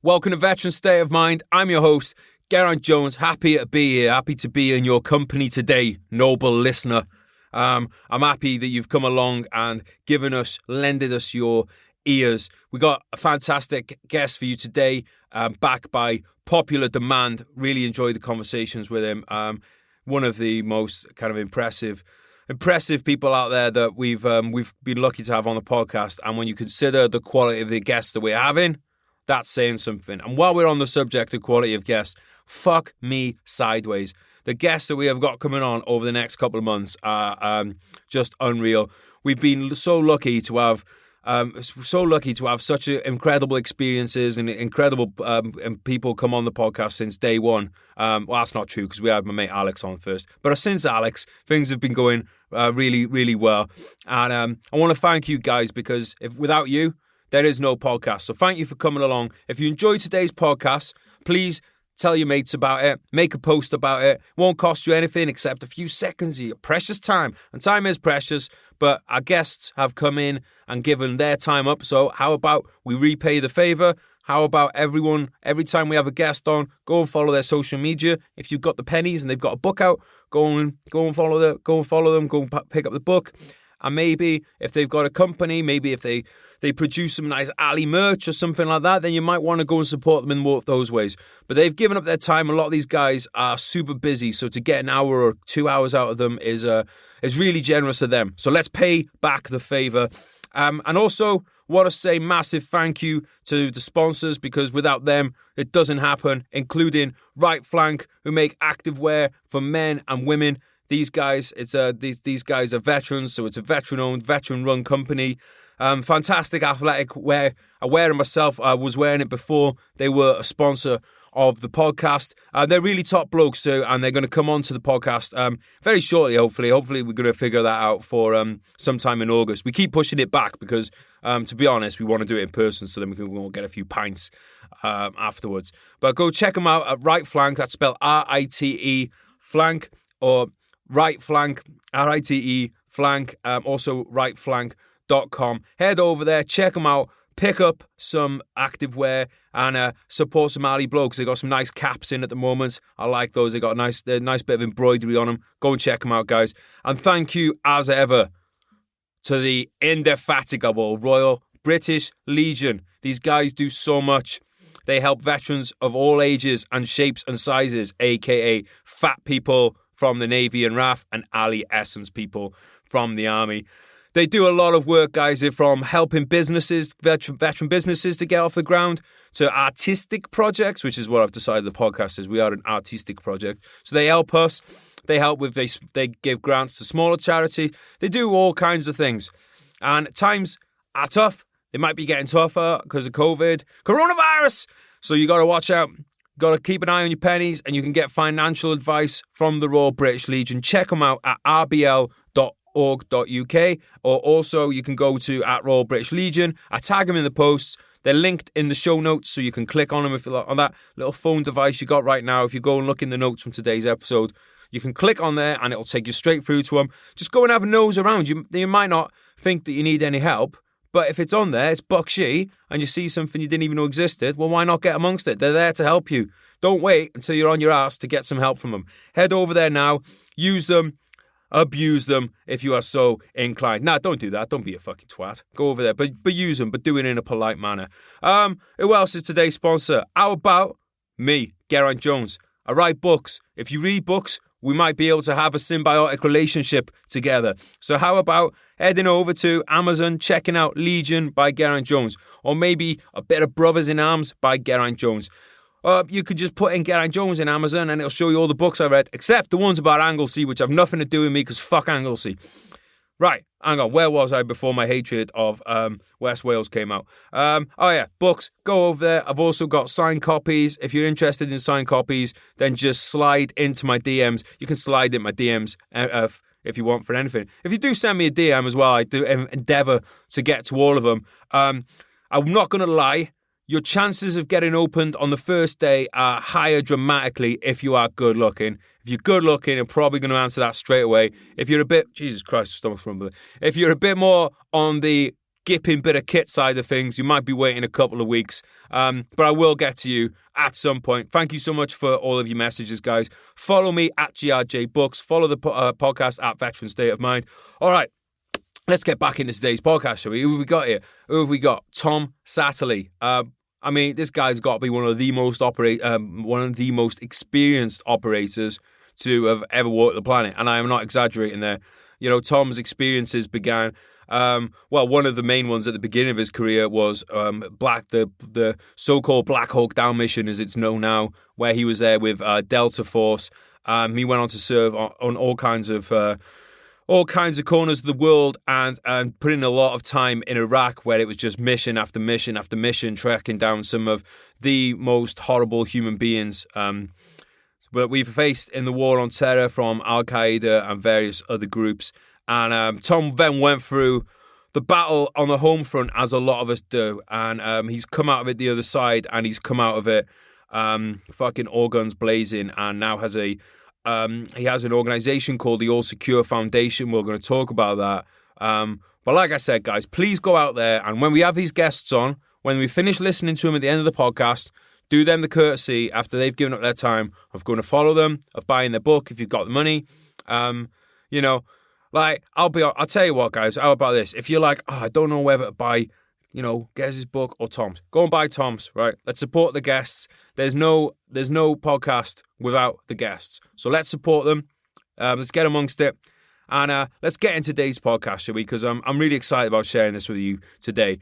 Welcome to Veteran State of Mind. I'm your host, Geraint Jones. Happy to be here. Happy to be in your company today, noble listener. I'm happy that you've come along and lended us your ears. We got a fantastic guest for you today, back by popular demand. Really enjoyed the conversations with him. One of the most kind of impressive people out there that we've been lucky to have on the podcast. And when you consider the quality of the guests that we're having, that's saying something. And while we're on the subject of quality of guests, fuck me sideways. The guests that we have got coming on over the next couple of months are just unreal. We've been so lucky to have such incredible experiences and incredible people come on the podcast since day one. Well, that's not true because we had my mate Alex on first. But since Alex, things have been going really, really well. And I want to thank you guys because without you, there is no podcast. So thank you for coming along. If you enjoyed today's podcast, please tell your mates about it. Make a post about it. It won't cost you anything except a few seconds of your precious time. And time is precious, but our guests have come in and given their time up. So how about we repay the favor? How about every time we have a guest on, go and follow their social media. If you've got the pennies and they've got a book out, go and follow them. Go and pick up the book. And maybe if they've got a company, maybe if they produce some nice alley merch or something like that, then you might want to go and support them in more of those ways. But they've given up their time. A lot of these guys are super busy. So to get an hour or 2 hours out of them is really generous of them. So let's pay back the favor. And also want to say massive thank you to the sponsors because without them, it doesn't happen, including Right Flank, who make activewear for men and women. These guys, these guys are veterans, so it's a veteran-owned, veteran-run company. Fantastic athletic wear. I wear it myself. I was wearing it before they were a sponsor of the podcast. They're really top blokes too, and they're going to come on to the podcast very shortly, hopefully. Hopefully we're going to figure that out for sometime in August. We keep pushing it back because, to be honest, we want to do it in person so then we can get a few pints afterwards. But go check them out at Right Flank. That's spelled R-I-T-E, flank, or Right Flank, R-I-T-E, flank, also rightflank.com. Head over there, check them out, pick up some activewear and support some alley blokes. They got some nice caps in at the moment. I like those. They got a nice bit of embroidery on them. Go and check them out, guys. And thank you, as ever, to the indefatigable Royal British Legion. These guys do so much. They help veterans of all ages and shapes and sizes, a.k.a. fat people from the Navy and RAF and alley essence people from the Army. They do a lot of work, guys, from helping businesses, veteran businesses to get off the ground, to artistic projects, which is what I've decided the podcast is. We are an artistic project. So they help us. They help with, they give grants to smaller charities. They do all kinds of things. And times are tough. They might be getting tougher because of coronavirus. So you got to watch out. Got to keep an eye on your pennies, and you can get financial advice from the Royal British Legion. Check them out at rbl.org.uk, or also you can go to at Royal British Legion. I tag them in the posts. They're linked in the show notes, so you can click on them if on that little phone device you got right now. If you go and look in the notes from today's episode, you can click on there, and it'll take you straight through to them. Just go and have a nose around. You might not think that you need any help, but if it's on there, it's buckshy, and you see something you didn't even know existed, well, why not get amongst it? They're there to help you. Don't wait until you're on your ass to get some help from them. Head over there now. Use them. Abuse them if you are so inclined. Nah, don't do that. Don't be a fucking twat. Go over there, but use them, but do it in a polite manner. Who else is today's sponsor? How about me, Geraint Jones? I write books. If you read books, we might be able to have a symbiotic relationship together. So how about heading over to Amazon, checking out Legion by Geraint Jones, or maybe a bit of Brothers in Arms by Geraint Jones. You could just put in Geraint Jones in Amazon and it'll show you all the books I read, except the ones about Anglesey, which have nothing to do with me because fuck Anglesey. Right, hang on, where was I before my hatred of West Wales came out? Books, go over there. I've also got signed copies. If you're interested in signed copies, then just slide into my DMs. You can slide in my DMs if you want for anything. If you do send me a DM as well, I do endeavour to get to all of them. I'm not going to lie. Your chances of getting opened on the first day are higher dramatically if you are good looking. If you're good looking, you're probably going to answer that straight away. If you're a bit, Jesus Christ, stomach's rumbling. If you're a bit more on the skipping bit of kit side of things. You might be waiting a couple of weeks, but I will get to you at some point. Thank you so much for all of your messages, guys. Follow me at GRJ Books. Follow the podcast at Veteran State of Mind. All right, let's get back into today's podcast, shall we? Who have we got here? Who have we got? Tom Satterly. I mean, this guy's got to be one of the most experienced operators to have ever walked the planet, and I am not exaggerating there. You know, Tom's experiences began. One of the main ones at the beginning of his career was the so-called Black Hawk Down mission, as it's known now, where he was there with Delta Force. He went on to serve on all kinds of corners of the world and put in a lot of time in Iraq, where it was just mission after mission after mission, tracking down some of the most horrible human beings that we've faced in the war on terror from Al-Qaeda and various other groups. And Tom then went through the battle on the home front, as a lot of us do. And he's come out of it the other side, and he's come out of it fucking all guns blazing, and now has he has an organization called the All Secure Foundation. We're going to talk about that. But like I said, guys, please go out there, and when we have these guests on, when we finish listening to them at the end of the podcast, do them the courtesy, after they've given up their time, of going to follow them, of buying their book if you've got the money. You know, like, I'll tell you what, guys, how about this? If you're like, I don't know whether to buy, you know, Gez's book or Tom's, go and buy Tom's, right? Let's support the guests. There's no podcast without the guests. So let's support them. Let's get amongst it. And let's get into today's podcast, shall we? Because I'm really excited about sharing this with you today.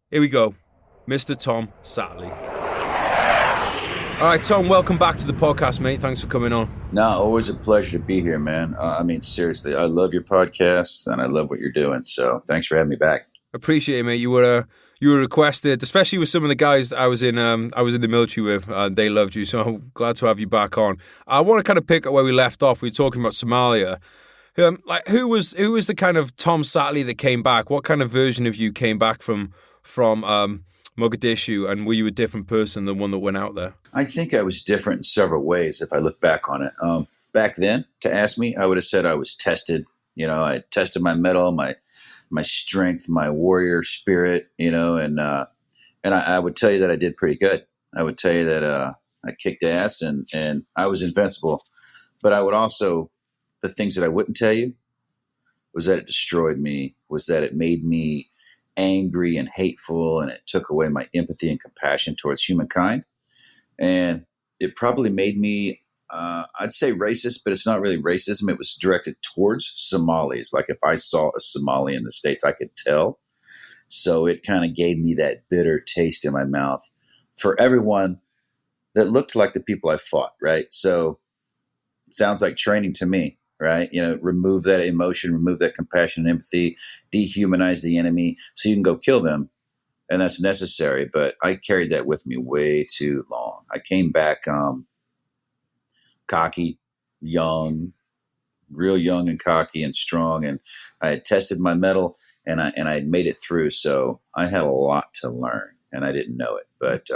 Here we go. Mr. Tom Satterly. All right, Tom, welcome back to the podcast, mate. Thanks for coming on. No, always a pleasure to be here, man. I mean, seriously, I love your podcasts and I love what you're doing. So thanks for having me back. Appreciate it, mate. You were requested, especially with some of the guys that I was in the military with. They loved you, so I'm glad to have you back on. I want to kind of pick up where we left off. We were talking about Somalia. Who was the kind of Tom Satterly that came back? What kind of version of you came back from Mogadishu, and were you a different person than one that went out there? I think I was different in several ways if I look back on it. Back then, to ask me, I would have said I was tested. You know, I tested my mettle, my strength, my warrior spirit, you know, and I would tell you that I did pretty good. I would tell you that I kicked ass and I was invincible. But I would also, the things that I wouldn't tell you was that it destroyed me, was that it made me angry and hateful, and it took away my empathy and compassion towards humankind. And it probably made me, I'd say racist, but it's not really racism. It was directed towards Somalis. Like if I saw a Somali in the States, I could tell. So it kind of gave me that bitter taste in my mouth for everyone that looked like the people I fought, right? So it sounds like training to me, right? You know, remove that emotion, remove that compassion and empathy, dehumanize the enemy so you can go kill them. And that's necessary. But I carried that with me way too long. I came back cocky, young, real young and cocky and strong. And I had tested my mettle and I had made it through. So I had a lot to learn and I didn't know it. But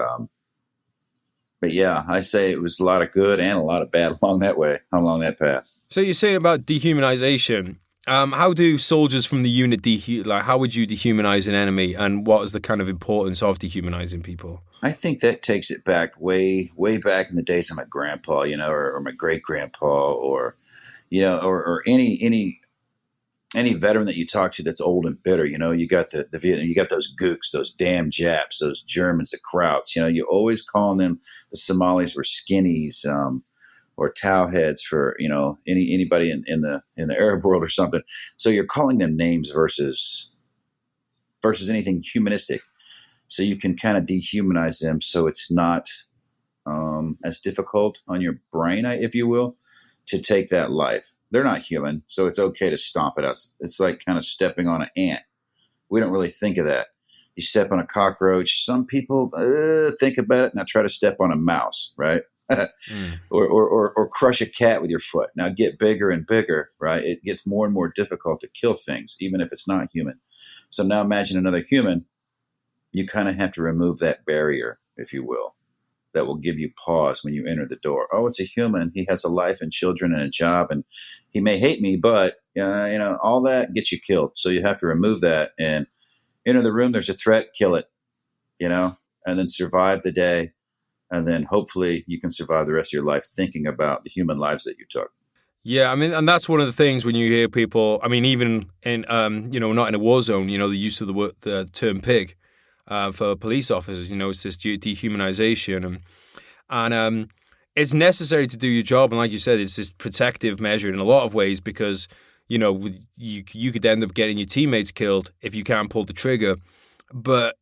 yeah, I say it was a lot of good and a lot of bad along that path. So you're saying about dehumanization. How do soldiers from the unit how would you dehumanize an enemy, and what is the kind of importance of dehumanizing people? I think that takes it back way back in the days of my grandpa, you know, or my great grandpa, or you know, or any veteran that you talk to that's old and bitter. You know, you got the Vietnam, you got those gooks, those damn Japs, those Germans, the Krauts. You know, you always calling them the Somalis were skinnies. Or towheads for, you know, anybody in the Arab world or something. So you're calling them names versus anything humanistic. So you can kind of dehumanize them so it's not as difficult on your brain, if you will, to take that life. They're not human, so it's okay to stomp at us. It's like kind of stepping on an ant. We don't really think of that. You step on a cockroach. Some people think about it and I try to step on a mouse, right? or crush a cat with your foot. Now get bigger and bigger, right? It gets more and more difficult to kill things, even if it's not human. So now imagine another human. You kind of have to remove that barrier, if you will, that will give you pause when you enter the door. Oh, it's a human. He has a life and children and a job, and he may hate me, but you know, all that gets you killed. So you have to remove that and enter the room, there's a threat, kill it, and then survive the day. And then hopefully you can survive the rest of your life thinking about the human lives that you took. Yeah, I mean, and that's one of the things when you hear people. I mean, even in not in a war zone, the use of the term "pig" for police officers. It's this dehumanization, and it's necessary to do your job. And like you said, it's this protective measure in a lot of ways because you could end up getting your teammates killed if you can't pull the trigger. But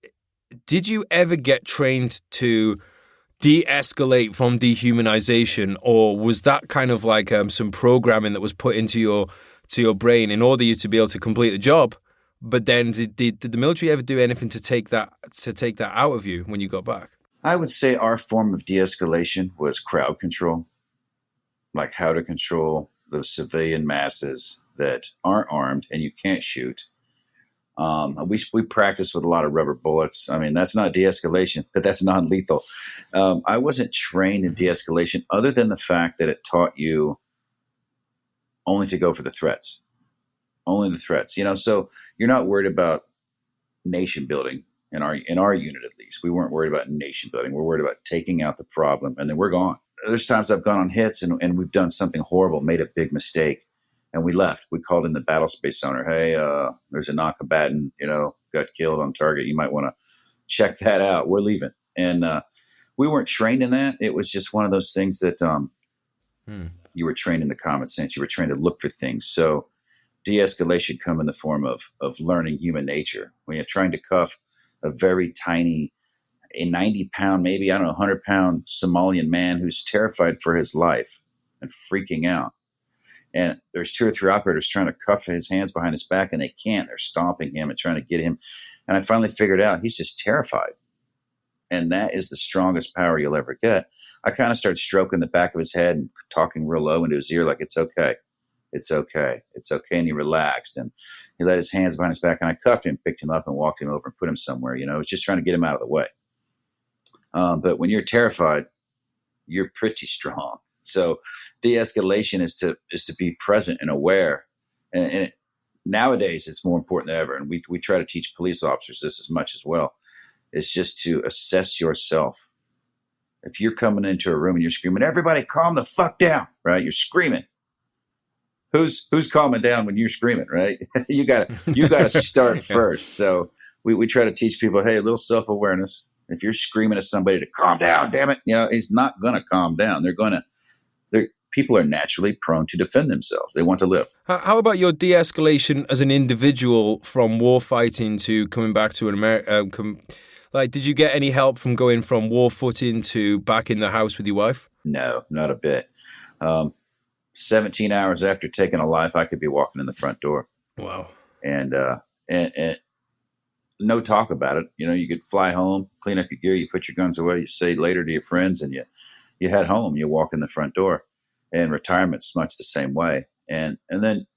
did you ever get trained to de-escalate from dehumanization, or was that kind of like some programming that was put into your brain in order you to be able to complete the job? But then did the military ever do anything to take that out of you when you got back? I would say our form of de-escalation was crowd control, like how to control those civilian masses that aren't armed and you can't shoot. We practice with a lot of rubber bullets. I mean, that's not de-escalation, but that's non-lethal. I wasn't trained in de-escalation other than the fact that it taught you only to go for the threats, So you're not worried about nation building in our unit, at least. We weren't worried about nation building. We're worried about taking out the problem, and then we're gone. There's times I've gone on hits and we've done something horrible, made a big mistake. And we left. We called in the battle space owner. Hey, there's a non-combatant, got killed on target. You might want to check that out. We're leaving. And we weren't trained in that. It was just one of those things that you were trained in the common sense. You were trained to look for things. So de-escalation come in the form of learning human nature. When you're trying to cuff a very tiny, a 90-pound, maybe, 100-pound Somalian man who's terrified for his life and freaking out. And there's 2 or 3 operators trying to cuff his hands behind his back, and they can't. They're stomping him and trying to get him. And I finally figured out he's just terrified. And that is the strongest power you'll ever get. I kind of started stroking the back of his head and talking real low into his ear like, it's okay. It's okay. It's okay. And he relaxed. And he let his hands behind his back. And I cuffed him, picked him up, and walked him over and put him somewhere. I was just trying to get him out of the way. But when you're terrified, you're pretty strong. So de-escalation is to be present and aware. And nowadays it's more important than ever. And we try to teach police officers this as much as well. It's just to assess yourself. If you're coming into a room and you're screaming, everybody calm the fuck down, right? You're screaming. Who's calming down when you're screaming, right? you gotta start first. So we try to teach people, hey, a little self-awareness. If you're screaming at somebody to calm down, damn it, he's not going to calm down. People are naturally prone to defend themselves. They want to live. How about your de-escalation as an individual from war fighting to coming back to an America? Did you get any help from going from war footing to back in the house with your wife? No, not a bit. 17 hours after taking a life, I could be walking in the front door. Wow. And no talk about it. You could fly home, clean up your gear, you put your guns away, you say later to your friends, and you head home. You walk in the front door. And retirement's much the same way. And then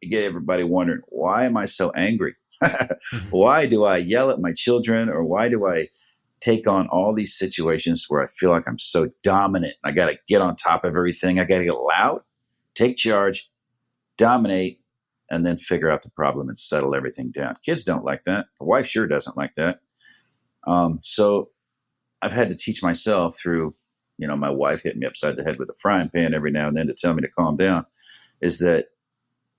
you get everybody wondering, why am I so angry? Why do I yell at my children? Or why do I take on all these situations where I feel like I'm so dominant? I got to get on top of everything. I got to get loud, take charge, dominate, and then figure out the problem and settle everything down. Kids don't like that. The wife sure doesn't like that. So I've had to teach myself through my wife hit me upside the head with a frying pan every now and then to tell me to calm down, is that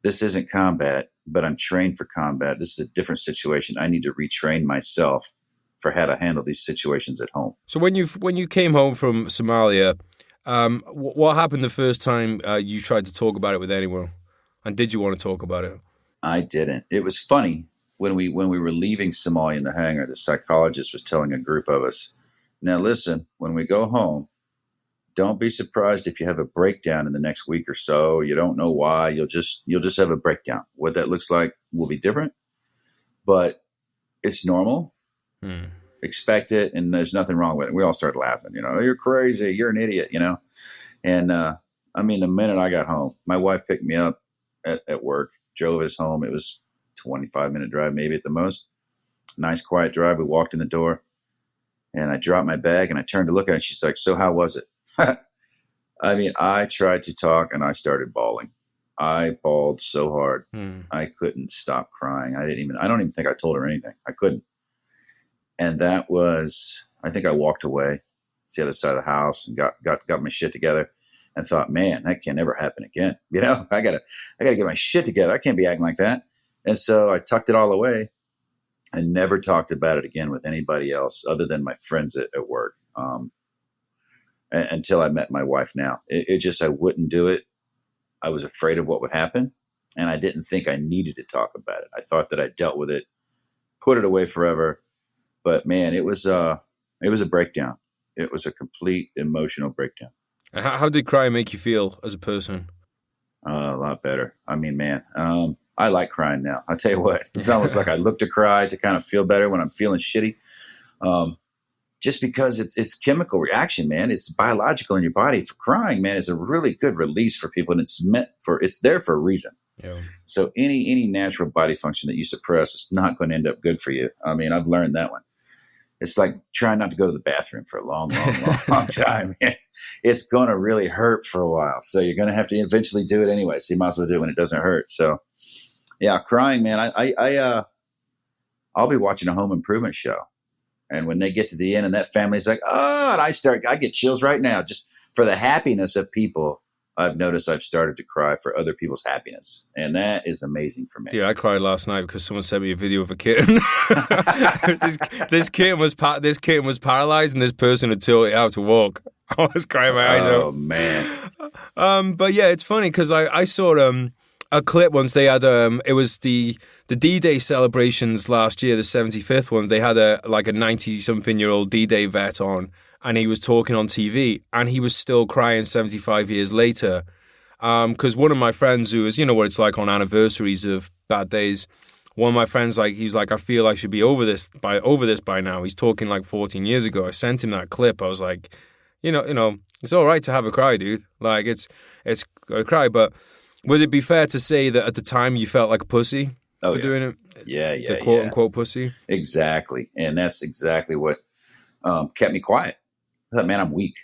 this isn't combat, but I'm trained for combat. This is a different situation. I need to retrain myself for how to handle these situations at home. So when you came home from Somalia, what happened the first time you tried to talk about it with anyone? And did you want to talk about it? I didn't. It was funny. When we were leaving Somalia in the hangar, the psychologist was telling a group of us, now listen, when we go home, don't be surprised if you have a breakdown in the next week or so. You don't know why. You'll just have a breakdown. What that looks like will be different, but it's normal. Expect it, and there's nothing wrong with it. We all started laughing. You're crazy. You're an idiot. And the minute I got home, my wife picked me up at work, drove us home. It was a 25-minute drive, maybe at the most. Nice, quiet drive. We walked in the door, and I dropped my bag, and I turned to look at it. She's like, so how was it? I tried to talk and I started bawling. I bawled so hard. Hmm. I couldn't stop crying. I don't even think I told her anything. I couldn't. And that was, I think I walked away to the other side of the house and got my shit together and thought, man, that can never happen again. You know, I gotta get my shit together. I can't be acting like that. And so I tucked it all away and never talked about it again with anybody else other than my friends at work. Until I met my wife now, it just, I wouldn't do it. I was afraid of what would happen. And I didn't think I needed to talk about it. I thought that I dealt with it, put it away forever. But man, it was a breakdown. It was a complete emotional breakdown. And how did crying make you feel as a person? A lot better. I mean, man, I like crying now. I'll tell you what, it's almost like I look to cry to kind of feel better when I'm feeling shitty. Just because it's chemical reaction, man. It's biological in your body. For crying, man, is a really good release for people, and it's there for a reason. Yeah. So any natural body function that you suppress is not going to end up good for you. I mean, I've learned that one. It's like trying not to go to the bathroom for a long time. It's going to really hurt for a while. So you're going to have to eventually do it anyway. So you might as well do it when it doesn't hurt. So yeah, crying, man. I'll be watching a home improvement show. And when they get to the end and that family's like, oh, and I get chills right now just for the happiness of people. I've noticed I've started to cry for other people's happiness. And that is amazing for me. Yeah, I cried last night because someone sent me a video of a kitten. this kitten was paralyzed and this person had taught it how to walk. I was crying my eyes out. Oh, man. But yeah, it's funny because I saw a clip once. They had it was the D-Day celebrations last year, the 75th one. They had a 90-something-year-old D-Day vet on, and he was talking on TV, and he was still crying 75 years later. Because one of my friends who is, you know what it's like on anniversaries of bad days, one of my friends, he was like, I feel I should be over this by now. He's talking like 14 years ago. I sent him that clip. I was like, you know, it's all right to have a cry, dude. Like, it's a cry, but would it be fair to say that at the time you felt like a pussy for doing it? Yeah. The quote-unquote pussy? Exactly. And that's exactly what kept me quiet. I thought, man, I'm weak.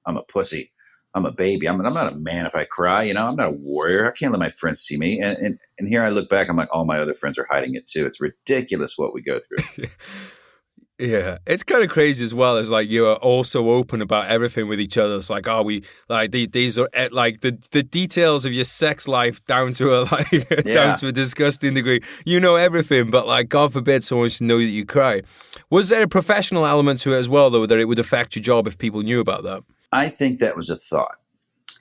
I'm a pussy. I'm a baby. I'm not a man if I cry. You know, I'm not a warrior. I can't let my friends see me. And here I look back, I'm like, all my other friends are hiding it too. It's ridiculous what we go through. Yeah, it's kind of crazy as well. As like you are all so open about everything with each other. It's like, oh, we like these are like the details of your sex life down to down to a disgusting degree. You know everything, but like God forbid someone should know that you cry. Was there a professional element to it as well, though, that it would affect your job if people knew about that? I think that was a thought.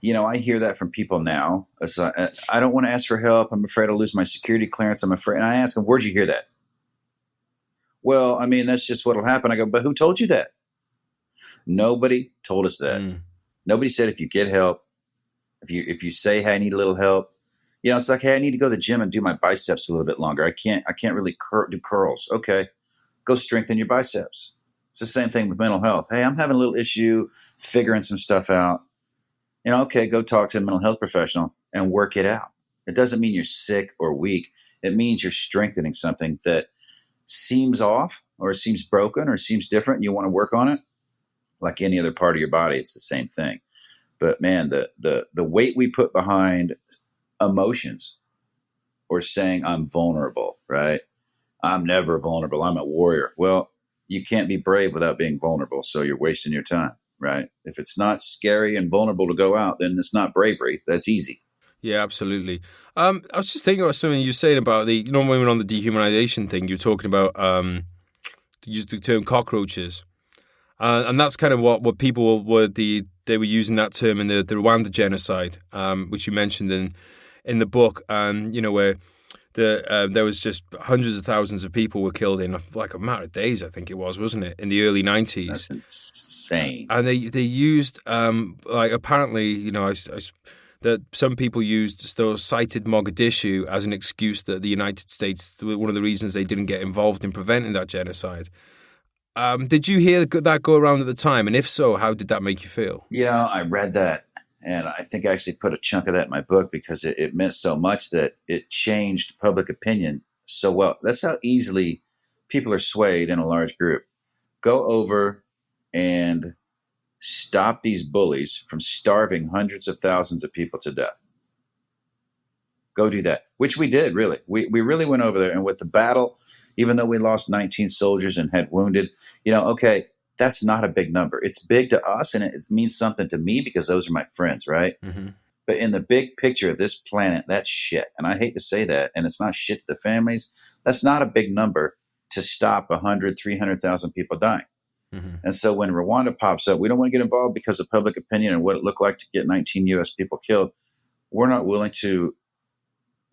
You know, I hear that from people now. I don't want to ask for help. I'm afraid I'll lose my security clearance. I'm afraid. And I ask them, where'd you hear that? Well, I mean, that's just what'll happen. I go, but who told you that? Nobody told us that. Nobody said if you get help, if you say, hey, I need a little help, you know, it's like, hey, I need to go to the gym and do my biceps a little bit longer. I can't really do curls. Okay, go strengthen your biceps. It's the same thing with mental health. Hey, I'm having a little issue figuring some stuff out. You know, okay, go talk to a mental health professional and work it out. It doesn't mean you're sick or weak. It means you're strengthening something that seems off or seems broken or seems different and you want to work on it. Like any other part of your body, it's the same thing. But man, the weight we put behind emotions or saying I'm vulnerable, right? I'm never vulnerable. I'm a warrior. Well, you can't be brave without being vulnerable. So you're wasting your time, right? If it's not scary and vulnerable to go out, then it's not bravery. That's easy. Yeah, absolutely. I was just thinking about something you were saying about when we went on the dehumanization thing, you were talking about to use the term cockroaches. And that's kind of what people they were using that term in the Rwanda genocide, which you mentioned in the book, you know, where there was just hundreds of thousands of people were killed in like a matter of days, I think it was, wasn't it, in the early 90s? That's insane. And they used apparently, you know, that some people cited Mogadishu as an excuse that the United States, one of the reasons they didn't get involved in preventing that genocide. Did you hear that go around at the time? And if so, how did that make you feel? You know, I read that, and I think I actually put a chunk of that in my book because it meant so much that it changed public opinion so well. That's how easily people are swayed in a large group. Go over and stop these bullies from starving hundreds of thousands of people to death. Go do that, which we did, really. We really went over there. And with the battle, even though we lost 19 soldiers and had wounded, okay, that's not a big number. It's big to us, and it means something to me because those are my friends, right? Mm-hmm. But in the big picture of this planet, that's shit. And I hate to say that, and it's not shit to the families. That's not a big number to stop 100, 300,000 people dying. Mm-hmm. And so when Rwanda pops up, we don't want to get involved because of public opinion and what it looked like to get 19 U.S. people killed. We're not willing to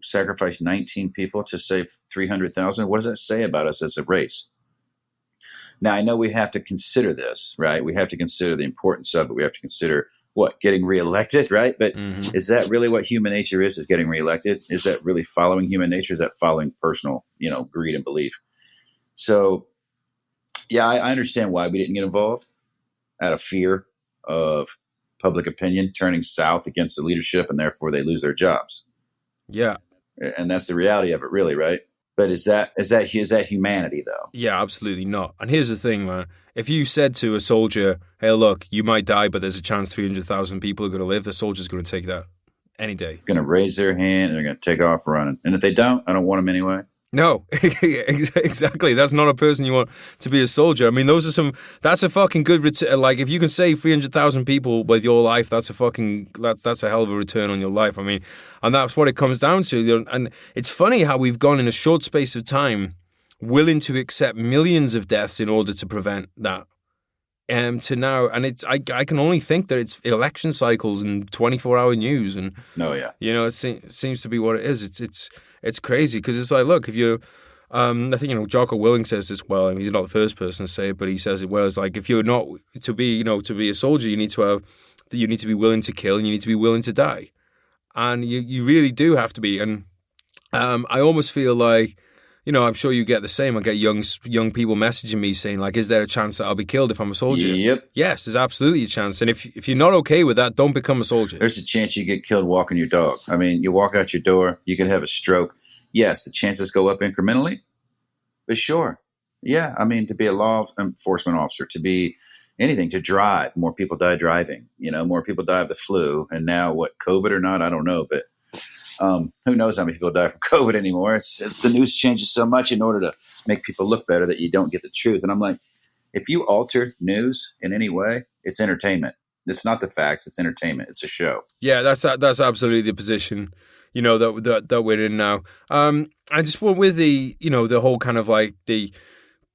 sacrifice 19 people to save 300,000. What does that say about us as a race? Now, I know we have to consider this, right? We have to consider the importance of it. We have to consider getting reelected, right? But is that really what human nature is getting reelected? Is that really following human nature? Is that following personal, greed and belief? So, yeah, I understand why we didn't get involved out of fear of public opinion turning south against the leadership, and therefore they lose their jobs. Yeah. And that's the reality of it, really, right? But is that humanity, though? Yeah, absolutely not. And here's the thing, man. If you said to a soldier, hey, look, you might die, but there's a chance 300,000 people are going to live, the soldier's going to take that any day. Going to raise their hand, and they're going to take off running. And if they don't, I don't want them anyway. No, exactly. That's not a person you want to be a soldier. I mean, that's a fucking good return. Like, if you can save 300,000 people with your life, that's a hell of a return on your life. I mean, and that's what it comes down to. And it's funny how we've gone in a short space of time willing to accept millions of deaths in order to prevent that. To now, and I can only think that it's election cycles and 24-hour news, and it seems to be what it is. It's crazy because it's like, look, if you, I think Jocko Willink says this well, and he's not the first person to say it, but he says it well. It's like if you're not to be a soldier, you need to be willing to kill, and you need to be willing to die, and you really do have to be. And I almost feel like, I'm sure you get the same. I get young people messaging me saying, like, is there a chance that I'll be killed if I'm a soldier? Yep. Yes, there's absolutely a chance. And if you're not okay with that, don't become a soldier. There's a chance you get killed walking your dog. I mean, you walk out your door, you could have a stroke. Yes, the chances go up incrementally, but sure. Yeah, I mean, to be a law enforcement officer, to be anything, to drive, more people die driving. More people die of the flu. And now COVID or not, I don't know, but who knows how many people die from COVID anymore? The news changes so much in order to make people look better that you don't get the truth. And I'm like, if you alter news in any way, it's entertainment. It's not the facts. It's entertainment. It's a show. Yeah, that's absolutely the position, that we're in now. I just want with the whole kind of like the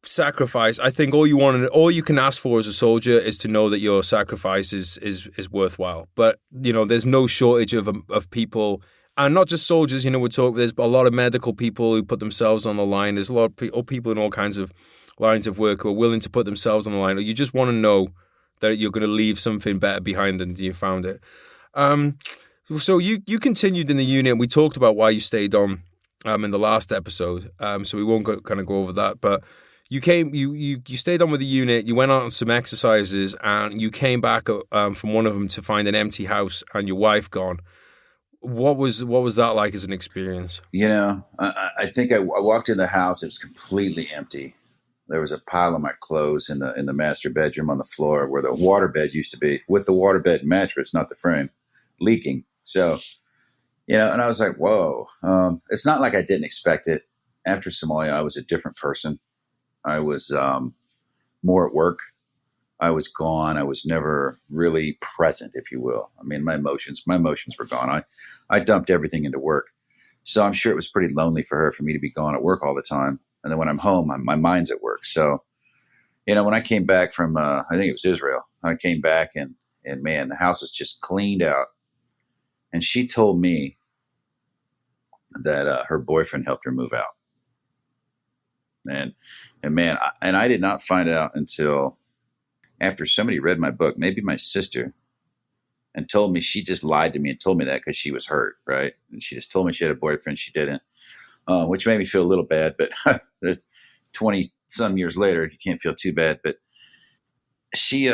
sacrifice. I think all you can ask for as a soldier is to know that your sacrifice is worthwhile. But there's no shortage of people. And not just soldiers, there's a lot of medical people who put themselves on the line. There's a lot of people in all kinds of lines of work who are willing to put themselves on the line. Or you just want to know that you're going to leave something better behind than you found it. So you continued in the unit. We talked about why you stayed on in the last episode. So we won't go over that. But you stayed on with the unit. You went on some exercises, and you came back from one of them to find an empty house and your wife gone. What was that like as an experience? I think I walked in the house. It was completely empty. There was a pile of my clothes in the master bedroom on the floor where the waterbed used to be, with the waterbed mattress, not the frame, leaking. So, and I was like, whoa. It's not like I didn't expect it. After Somalia, I was a different person. I was more at work. I was gone. I was never really present, if you will. I mean, my emotions were gone. I dumped everything into work. So I'm sure it was pretty lonely for her, for me to be gone at work all the time. And then when I'm home, my mind's at work. So, when I came back from, I think it was Israel, I came back and man, the house was just cleaned out. And she told me that her boyfriend helped her move out. And man, I did not find out until after somebody read my book, maybe my sister, and told me, she just lied to me and told me that because she was hurt, right? And she just told me she had a boyfriend. She didn't, which made me feel a little bad. But 20-some years later, you can't feel too bad. But she,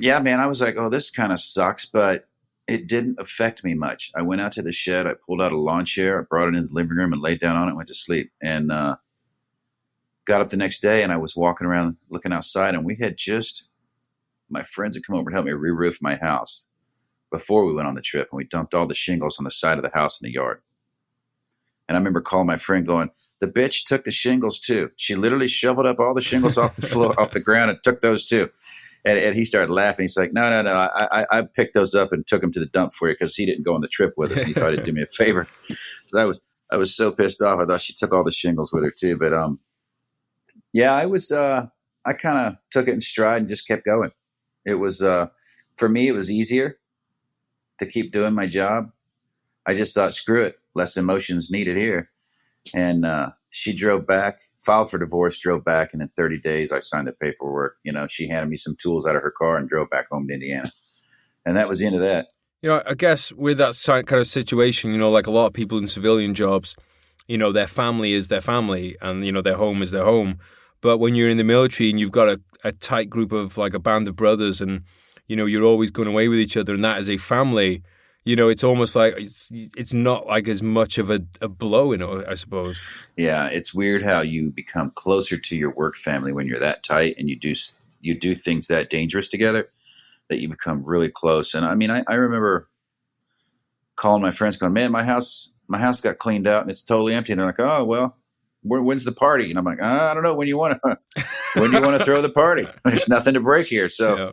yeah, man, I was like, oh, this kind of sucks, but it didn't affect me much. I went out to the shed. I pulled out a lawn chair. I brought it into the living room and laid down on it, went to sleep. And got up the next day, and I was walking around looking outside, and my friends had come over to help me re-roof my house before we went on the trip, and we dumped all the shingles on the side of the house in the yard. And I remember calling my friend going, the bitch took the shingles too. She literally shoveled up all the shingles off the floor, off the ground, and took those too. And he started laughing. He's like, no. I picked those up and took them to the dump for you because he didn't go on the trip with us. He thought he'd do me a favor. So I was so pissed off. I thought she took all the shingles with her too. But yeah, I kind of took it in stride and just kept going. It was for me, it was easier to keep doing my job. I just thought, screw it, less emotions needed here. And she drove back, filed for divorce, drove back, and in 30 days I signed the paperwork. She handed me some tools out of her car and drove back home to Indiana. And that was the end of that. I guess with that kind of situation, like a lot of people in civilian jobs, their family is their family and, their home is their home. But when you're in the military and you've got a tight group of like a band of brothers and, you're always going away with each other and that is a family, it's almost like it's not like as much of a blow, I suppose. Yeah, it's weird how you become closer to your work family when you're that tight and you do things that dangerous together that you become really close. And I mean, I remember calling my friends going, man, my house got cleaned out and it's totally empty. And they're like, oh, well, when's the party? And I'm like, I don't know, when you want to throw the party. There's nothing to break here. So yeah.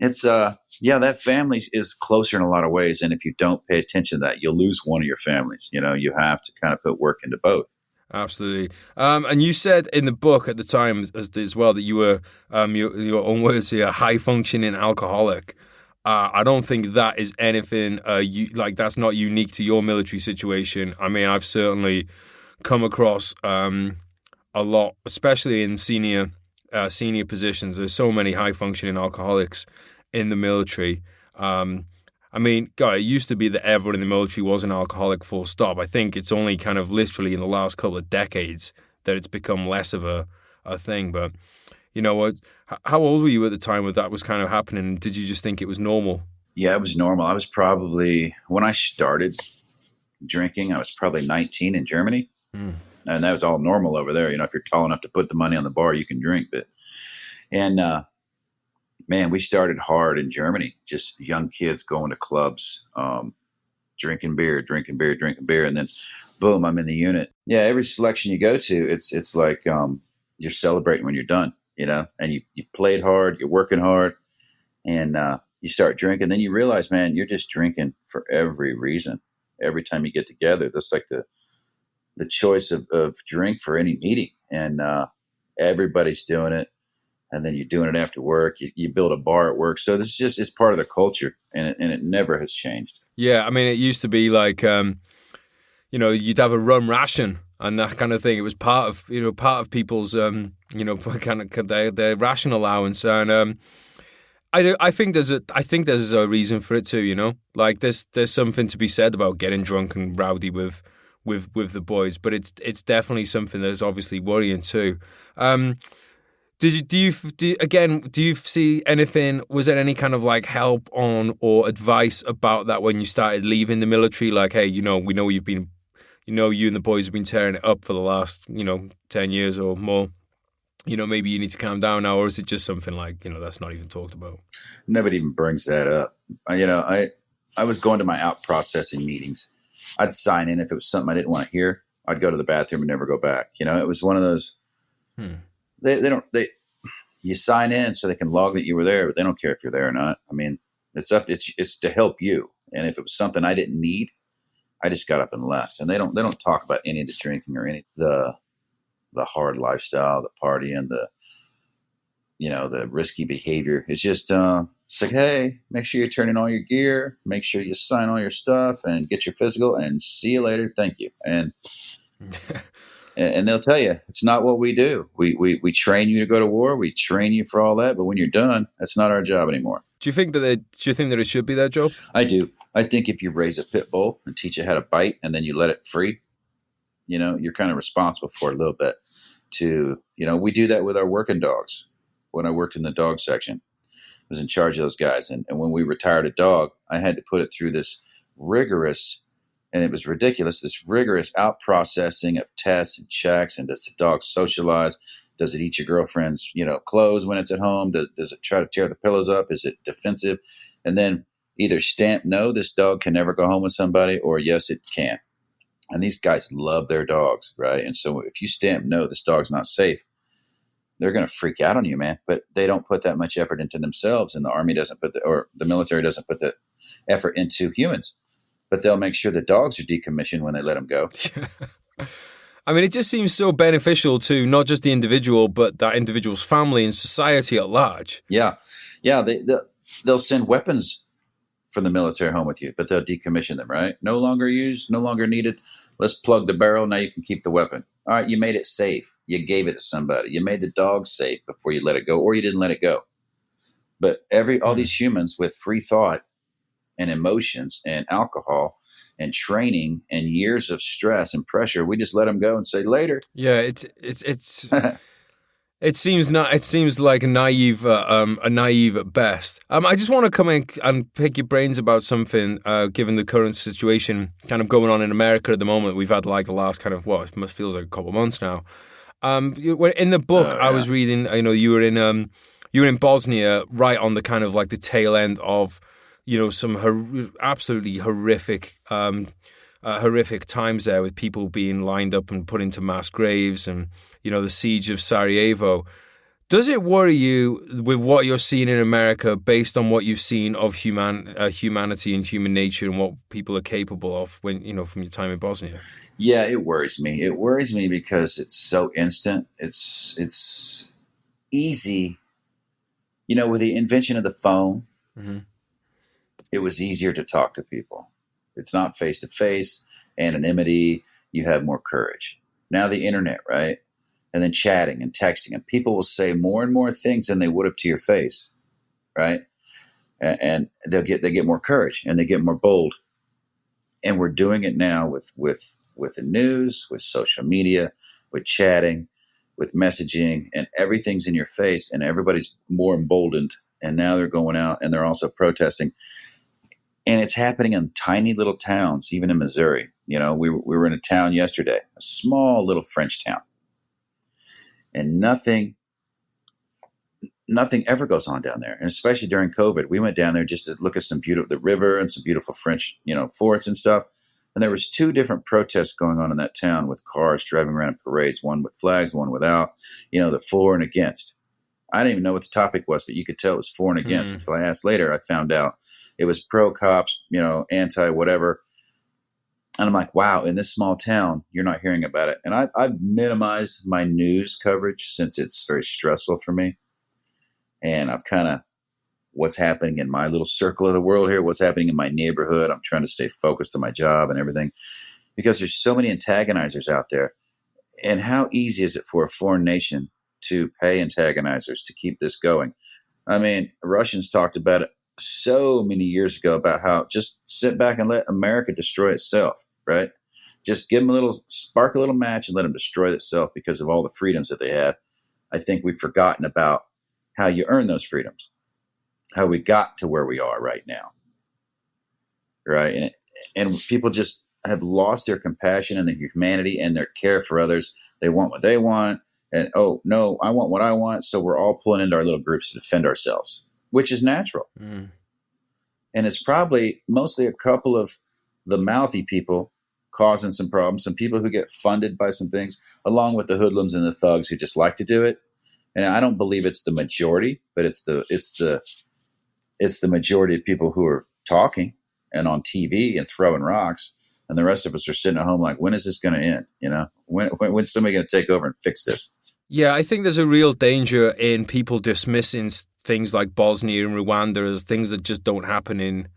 It's that family is closer in a lot of ways. And if you don't pay attention to that, you'll lose one of your families. You have to kind of put work into both. Absolutely. And you said in the book at the time as well that you were, your own words here, a high functioning alcoholic. I don't think that is anything that's not unique to your military situation. I mean, I've certainly come across a lot, especially in senior positions. There's so many high functioning alcoholics in the military. I mean, God, it used to be that everyone in the military was an alcoholic, full stop. I think it's only kind of literally in the last couple of decades that it's become less of a thing. But you know what? How old were you at the time when that was kind of happening? Did you just think it was normal? Yeah, it was normal. I was probably, when I started drinking, I was probably 19 in Germany. And that was all normal over there. If you're tall enough to put the money on the bar, you can drink. Man, we started hard in Germany. Just young kids going to clubs, drinking beer. And then boom, I'm in the unit. Yeah, every selection you go to, it's like you're celebrating when you're done, and you played hard, you're working hard, and you start drinking. Then you realize, man, you're just drinking for every reason. Every time you get together, that's like the choice of drink for any meeting. And everybody's doing it. And then you're doing it after work. You build a bar at work. So this is part of the culture, and it never has changed. Yeah, I mean, it used to be like, you'd have a rum ration and that kind of thing. It was part of people's, kind of their ration allowance. And I think there's a reason for it too. Like there's something to be said about getting drunk and rowdy with the boys, but it's definitely something that's obviously worrying too. Do you see anything? Was there any kind of like help on or advice about that when you started leaving the military? Like, hey, we know you've been, you and the boys have been tearing it up for the last, 10 years or more. Maybe you need to calm down now, or is it just something like, that's not even talked about? Nobody even brings that up. I was going to my out processing meetings. I'd sign in if it was something I didn't want to hear. I'd go to the bathroom and never go back. It was one of those. You sign in so they can log that you were there, but they don't care if you're there or not. I mean, it's to help you. And if it was something I didn't need, I just got up and left. And they don't talk about any of the drinking or any the hard lifestyle, the party, and the risky behavior. It's just it's like, hey, make sure you turn in all your gear, make sure you sign all your stuff, and get your physical, and see you later. Thank you. And and they'll tell you it's not what we do. We train you to go to war. We train you for all that, but when you're done, that's not our job anymore. Do you think that it should be their job? I do. I think if you raise a pit bull and teach it how to bite, and then you let it free, you're kind of responsible for it a little bit. We do that with our working dogs. When I worked in the dog section, I was in charge of those guys, and when we retired a dog, I had to put it through this rigorous. And it was ridiculous, this rigorous out-processing of tests and checks. And does the dog socialize? Does it eat your girlfriend's, clothes when it's at home? Does it try to tear the pillows up? Is it defensive? And then either stamp, no, this dog can never go home with somebody, or yes, it can. And these guys love their dogs, right? And so if you stamp, no, this dog's not safe, they're going to freak out on you, man. But they don't put that much effort into themselves, and the army doesn't or the military doesn't put the effort into humans. But they'll make sure the dogs are decommissioned when they let them go. I mean, it just seems so beneficial to not just the individual, but that individual's family and society at large. Yeah. They'll send weapons from the military home with you, but they'll decommission them, right? No longer used, no longer needed. Let's plug the barrel. Now you can keep the weapon. All right, you made it safe. You gave it to somebody. You made the dog safe before you let it go, or you didn't let it go. But all these humans with free thought and emotions and alcohol and training and years of stress and pressure, we just let them go and say later. Yeah, it's it seems like a naive at best. I just want to come in and pick your brains about something, given the current situation kind of going on in America at the moment. We've had like the last kind of it feels like a couple of months now. In the book I was reading, you were in Bosnia, right on the kind of like the tail end of, some absolutely horrific times there, with people being lined up and put into mass graves, and the siege of Sarajevo. Does it worry you with what you're seeing in America, based on what you've seen of humanity and human nature and what people are capable of when from your time in Bosnia? Yeah, it worries me. It worries me because it's so instant. It's easy. With the invention of the phone, mm-hmm. It was easier to talk to people. It's not face-to-face, anonymity. You have more courage. Now the internet, right? And then chatting and texting. And people will say more and more things than they would have to your face, right? And they get more courage, and they get more bold. And we're doing it now with the news, with social media, with chatting, with messaging, and everything's in your face, and everybody's more emboldened. And now they're going out, and they're also protesting. And it's happening in tiny little towns, even in Missouri. We were in a town yesterday, a small little French town, and nothing ever goes on down there. And especially during COVID, we went down there just to look at the river and some beautiful French, forts and stuff. And there was 2 different protests going on in that town, with cars driving around in parades, one with flags, one without, the for and against. I didn't even know what the topic was, but you could tell it was for and against until I asked later. I found out it was pro cops, anti whatever. And I'm like, wow, in this small town, you're not hearing about it. And I've minimized my news coverage since it's very stressful for me. And I've kind of, what's happening in my little circle of the world here, what's happening in my neighborhood. I'm trying to stay focused on my job and everything, because there's so many antagonizers out there. And how easy is it for a foreign nation to pay antagonizers to keep this going? I mean, Russians talked about it so many years ago, about how just sit back and let America destroy itself, right? Just give them spark a little match and let them destroy itself because of all the freedoms that they have. I think we've forgotten about how you earn those freedoms, how we got to where we are right now, right? And people just have lost their compassion and their humanity and their care for others. They want what they want. And, oh, no, I want what I want. So we're all pulling into our little groups to defend ourselves, which is natural. Mm. And it's probably mostly a couple of the mouthy people causing some problems, some people who get funded by some things, along with the hoodlums and the thugs who just like to do it. And I don't believe it's the majority, but it's the majority of people who are talking and on TV and throwing rocks. And the rest of us are sitting at home like, when is this going to end? When's somebody going to take over and fix this? Yeah, I think there's a real danger in people dismissing things like Bosnia and Rwanda as things that just don't happen in,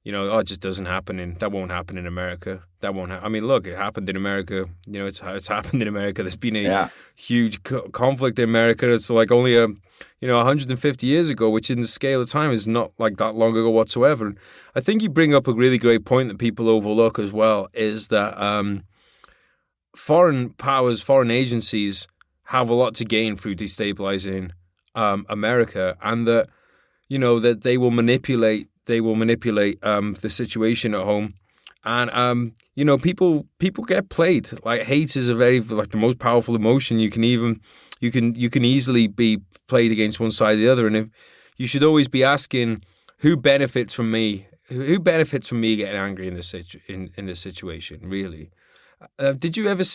it just doesn't happen that won't happen in America. That won't happen. I mean, look, it happened in America. It's happened in America. There's been a huge conflict in America. It's like only 150 years ago, which in the scale of time is not like that long ago whatsoever. And I think you bring up a really great point that people overlook as well, is that foreign powers, foreign agencies have a lot to gain through destabilizing America, and that that they will manipulate the situation at home, and people get played. Like, hate is the most powerful emotion. You can easily be played against one side or the other, and you should always be asking, who benefits from me? Who benefits from me getting angry in this situation? Really. Did you ever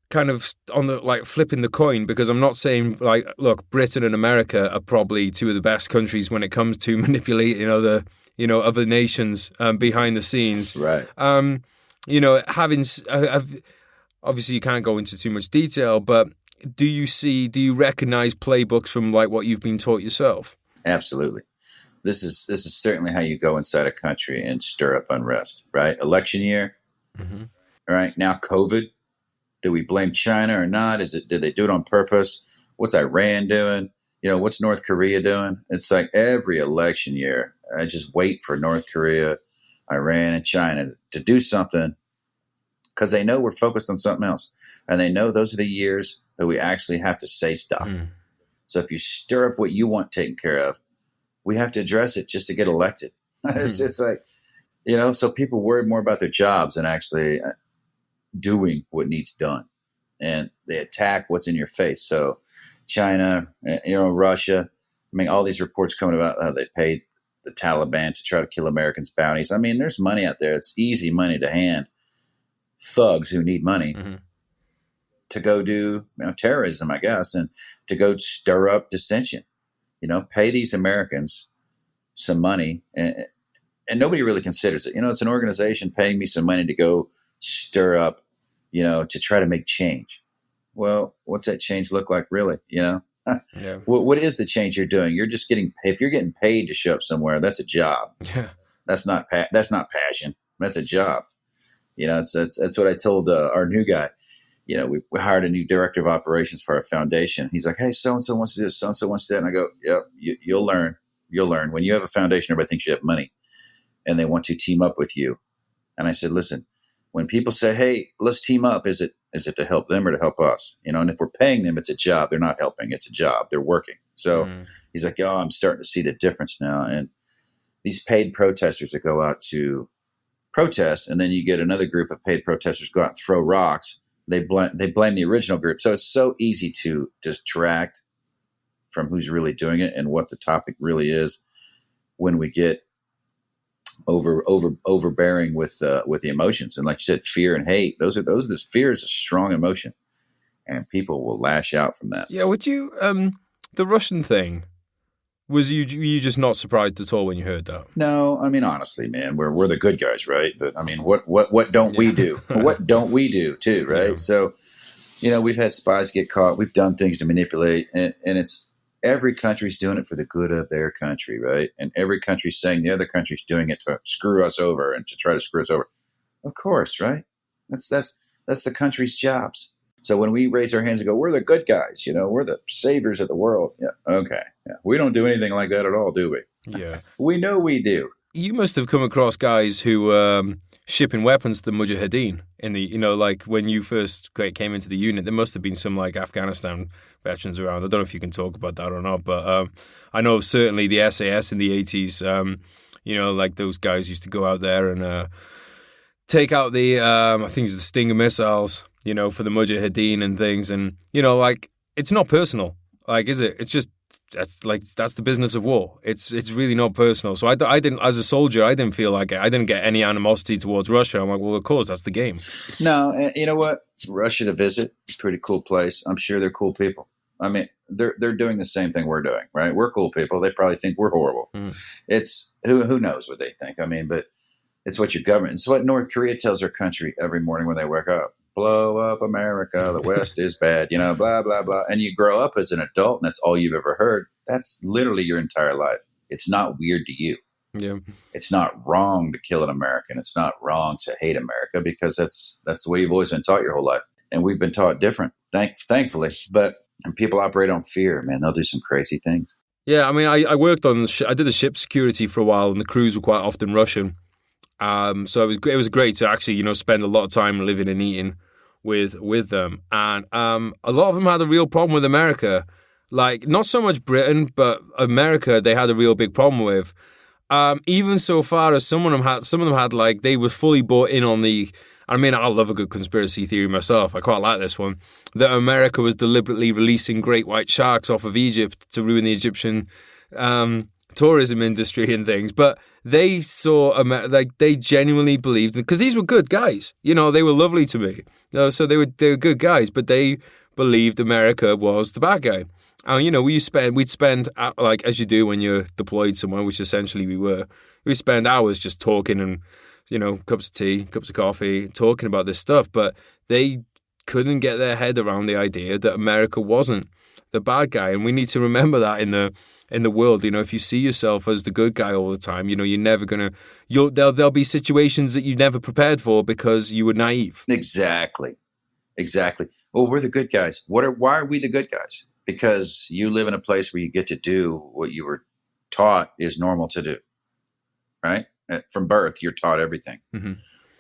kind of on the like flipping the coin? Because I'm not saying like, look, Britain and America are probably two of the best countries when it comes to manipulating other nations behind the scenes. Right. Obviously you can't go into too much detail, but do you recognize playbooks from like what you've been taught yourself? Absolutely. This is certainly how you go inside a country and stir up unrest, right? Election year. Mm-hmm. All right. Now COVID. Do we blame China or not? Did they do it on purpose? What's Iran doing? What's North Korea doing? It's like every election year, I just wait for North Korea, Iran, and China to do something because they know we're focused on something else. And they know those are the years that we actually have to say stuff. Mm. So if you stir up what you want taken care of, we have to address it just to get elected. It's like, so people worry more about their jobs than actually doing what needs done, and they attack what's in your face. So China, Russia, I mean, all these reports coming about how they paid the Taliban to try to kill Americans' bounties. I mean, there's money out there. It's easy money to hand thugs who need money to go do terrorism, I guess, and to go stir up dissension. Pay these Americans some money, and nobody really considers it. It's an organization paying me some money to go stir up, to try to make change. Well, what's that change look like, really? Yeah. What is the change you're doing? You're just if you're getting paid to show up somewhere, that's a job. Yeah. That's not passion. That's a job. That's what I told our new guy. We hired a new director of operations for our foundation. He's like, hey, so-and-so wants to do this, so-and-so wants to do that. And I go, yep, you'll learn. You'll learn. When you have a foundation, everybody thinks you have money and they want to team up with you. And I said, listen, when people say, hey, let's team up, is it to help them or to help us? And if we're paying them, it's a job. They're not helping. It's a job. They're working. So he's like, I'm starting to see the difference now. And these paid protesters that go out to protest, and then you get another group of paid protesters go out and throw rocks. They blame the original group. So it's so easy to distract from who's really doing it and what the topic really is when we get overbearing with the emotions. And like you said, fear and hate, fear is a strong emotion, and people will lash out from that. Yeah. Would you, the Russian thing, were you just not surprised at all when you heard that? No, I mean, honestly, man, we're the good guys, right? But I mean, what don't we do? What don't we do too, right? Yeah. So, we've had spies get caught. We've done things to manipulate, and it's every country's doing it for the good of their country, right? And every country's saying the other country's doing it to screw us over and to try to screw us over. Of course, right? That's the country's jobs. So when we raise our hands and go, we're the good guys, we're the saviors of the world. Yeah, okay. Yeah. We don't do anything like that at all, do we? Yeah. We know we do. You must have come across guys who shipping weapons to the Mujahideen in the, like when you first came into the unit. There must have been some like Afghanistan veterans around. I don't know if you can talk about that or not, but I know certainly the SAS in the 80s, like those guys used to go out there and take out the, I think it's the Stinger missiles, for the Mujahideen and things. And, like, it's not personal, like, is it? It's just, that's the business of war. It's really not personal. So I didn't, as a soldier, I didn't feel like it. I didn't get any animosity towards Russia. I'm like, well, of course, that's the game. No, you know what? Russia to visit, pretty cool place. I'm sure they're cool people. I mean, they're doing the same thing we're doing, right? We're cool people. They probably think we're horrible. It's who knows what they think. I mean, but it's what your government. It's what North Korea tells their country every morning when they wake up. Blow up America. The West is bad. Blah, blah, blah. And you grow up as an adult and that's all you've ever heard. That's literally your entire life. It's not weird to you. Yeah. It's not wrong to kill an American. It's not wrong to hate America because that's the way you've always been taught your whole life. And we've been taught different, thankfully. But when people operate on fear, man, they'll do some crazy things. Yeah, I mean, I worked on, I did the ship security for a while, and the crews were quite often Russian. So it was great to actually, spend a lot of time living and eating with them. And a lot of them had a real problem with America. Like, not so much Britain, but America, they had a real big problem with. Even so far as some of them had like, they were fully bought in on I mean, I love a good conspiracy theory myself. I quite like this one. That America was deliberately releasing great white sharks off of Egypt to ruin the Egyptian tourism industry and things, but they saw like they genuinely believed, because these were good guys, you know, they were lovely to me, you know, so they were good guys, but they believed America was the bad guy. And you know, we'd spend like, as you do when you're deployed somewhere, which essentially we spend hours just talking and, you know, cups of tea, cups of coffee, talking about this stuff, but they couldn't get their head around the idea that America wasn't the bad guy. And we need to remember that in the world. You know, if you see yourself as the good guy all the time, you know, you're never gonna. There'll be situations that you never prepared for because you were naive. Exactly. Well, we're the good guys. Why are we the good guys? Because you live in a place where you get to do what you were taught is normal to do, right? From birth, you're taught everything. Mm-hmm.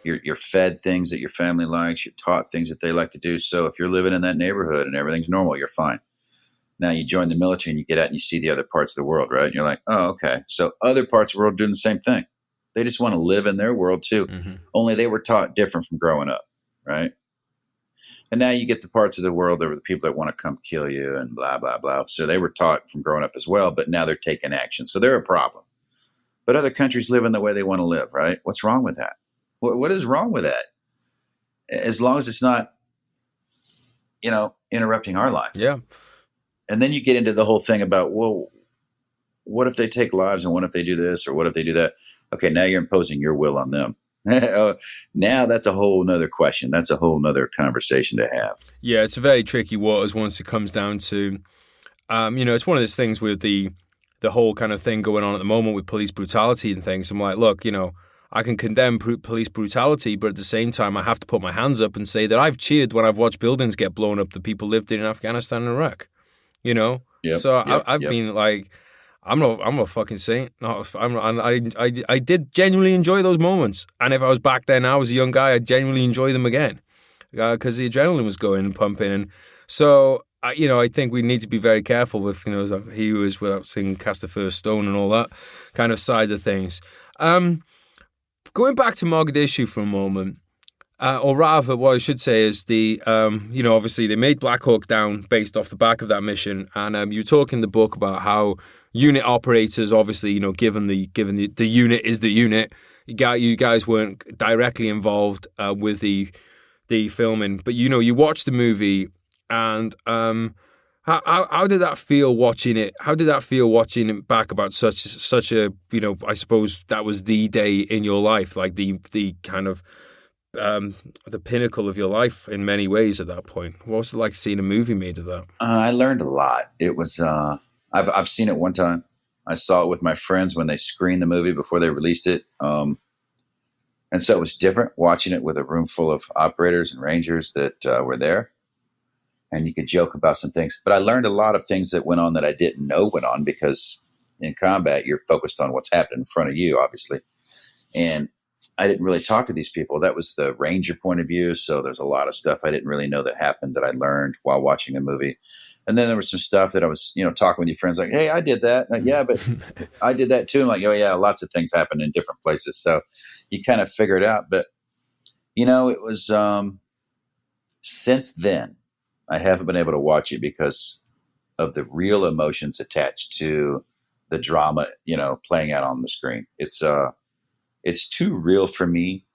You're fed things that your family likes. You're taught things that they like to do. So if you're living in that neighborhood and everything's normal, you're fine. Now you join the military and you get out and you see the other parts of the world, right? And you're like, oh, okay. So other parts of the world are doing the same thing. They just want to live in their world too. Mm-hmm. Only they were taught different from growing up, right? And now you get the parts of the world that were the people that want to come kill you and blah, blah, blah. So they were taught from growing up as well, but now they're taking action. So they're a problem. But other countries live in the way they want to live, right? What's wrong with that? What is wrong with that? As long as it's not, you know, interrupting our life. Yeah. And then you get into the whole thing about, well, what if they take lives and what if they do this or what if they do that? Okay, now you're imposing your will on them. Now that's a whole nother question. That's a whole nother conversation to have. Yeah, it's a very tricky waters once it comes down to, you know, it's one of those things with the whole kind of thing going on at the moment with police brutality and things. I'm like, look, you know, I can condemn police brutality, but at the same time, I have to put my hands up and say that I've cheered when I've watched buildings get blown up that people lived in Afghanistan and Iraq. You know, I've been like, I'm a fucking saint. I did genuinely enjoy those moments, and if I was back then, I was a young guy, I'd genuinely enjoy them again, because the adrenaline was going and pumping, and so you know, I think we need to be very careful with, you know, he who is without sin cast the first stone and all that kind of side of things. Going back to Mogadishu for a moment. Or rather, what I should say is you know, obviously they made Black Hawk Down based off the back of that mission, and you talk in the book about how unit operators, obviously, you know, given the unit is the unit, you guys weren't directly involved with the filming, but you know, you watched the movie, and how did that feel watching it? How did that feel watching it back about such a, you know, I suppose that was the day in your life, like the kind of the pinnacle of your life in many ways at that point. What was it like seeing a movie made of that? I learned a lot. It was I've seen it one time. I saw it with my friends when they screened the movie before they released it, and so it was different watching it with a room full of operators and rangers that were there, and you could joke about some things. But I learned a lot of things that went on that I didn't know went on, because in combat you're focused on what's happening in front of you, obviously, and I didn't really talk to these people. That was the ranger point of view. So there's a lot of stuff I didn't really know that happened that I learned while watching a movie. And then there was some stuff that I was, you know, talking with your friends like, hey, I did that. Like, yeah, but I did that too. I'm like, oh yeah, lots of things happen in different places. So you kind of figure it out. But, you know, it was, since then, I haven't been able to watch it because of the real emotions attached to the drama, you know, playing out on the screen. It's too real for me.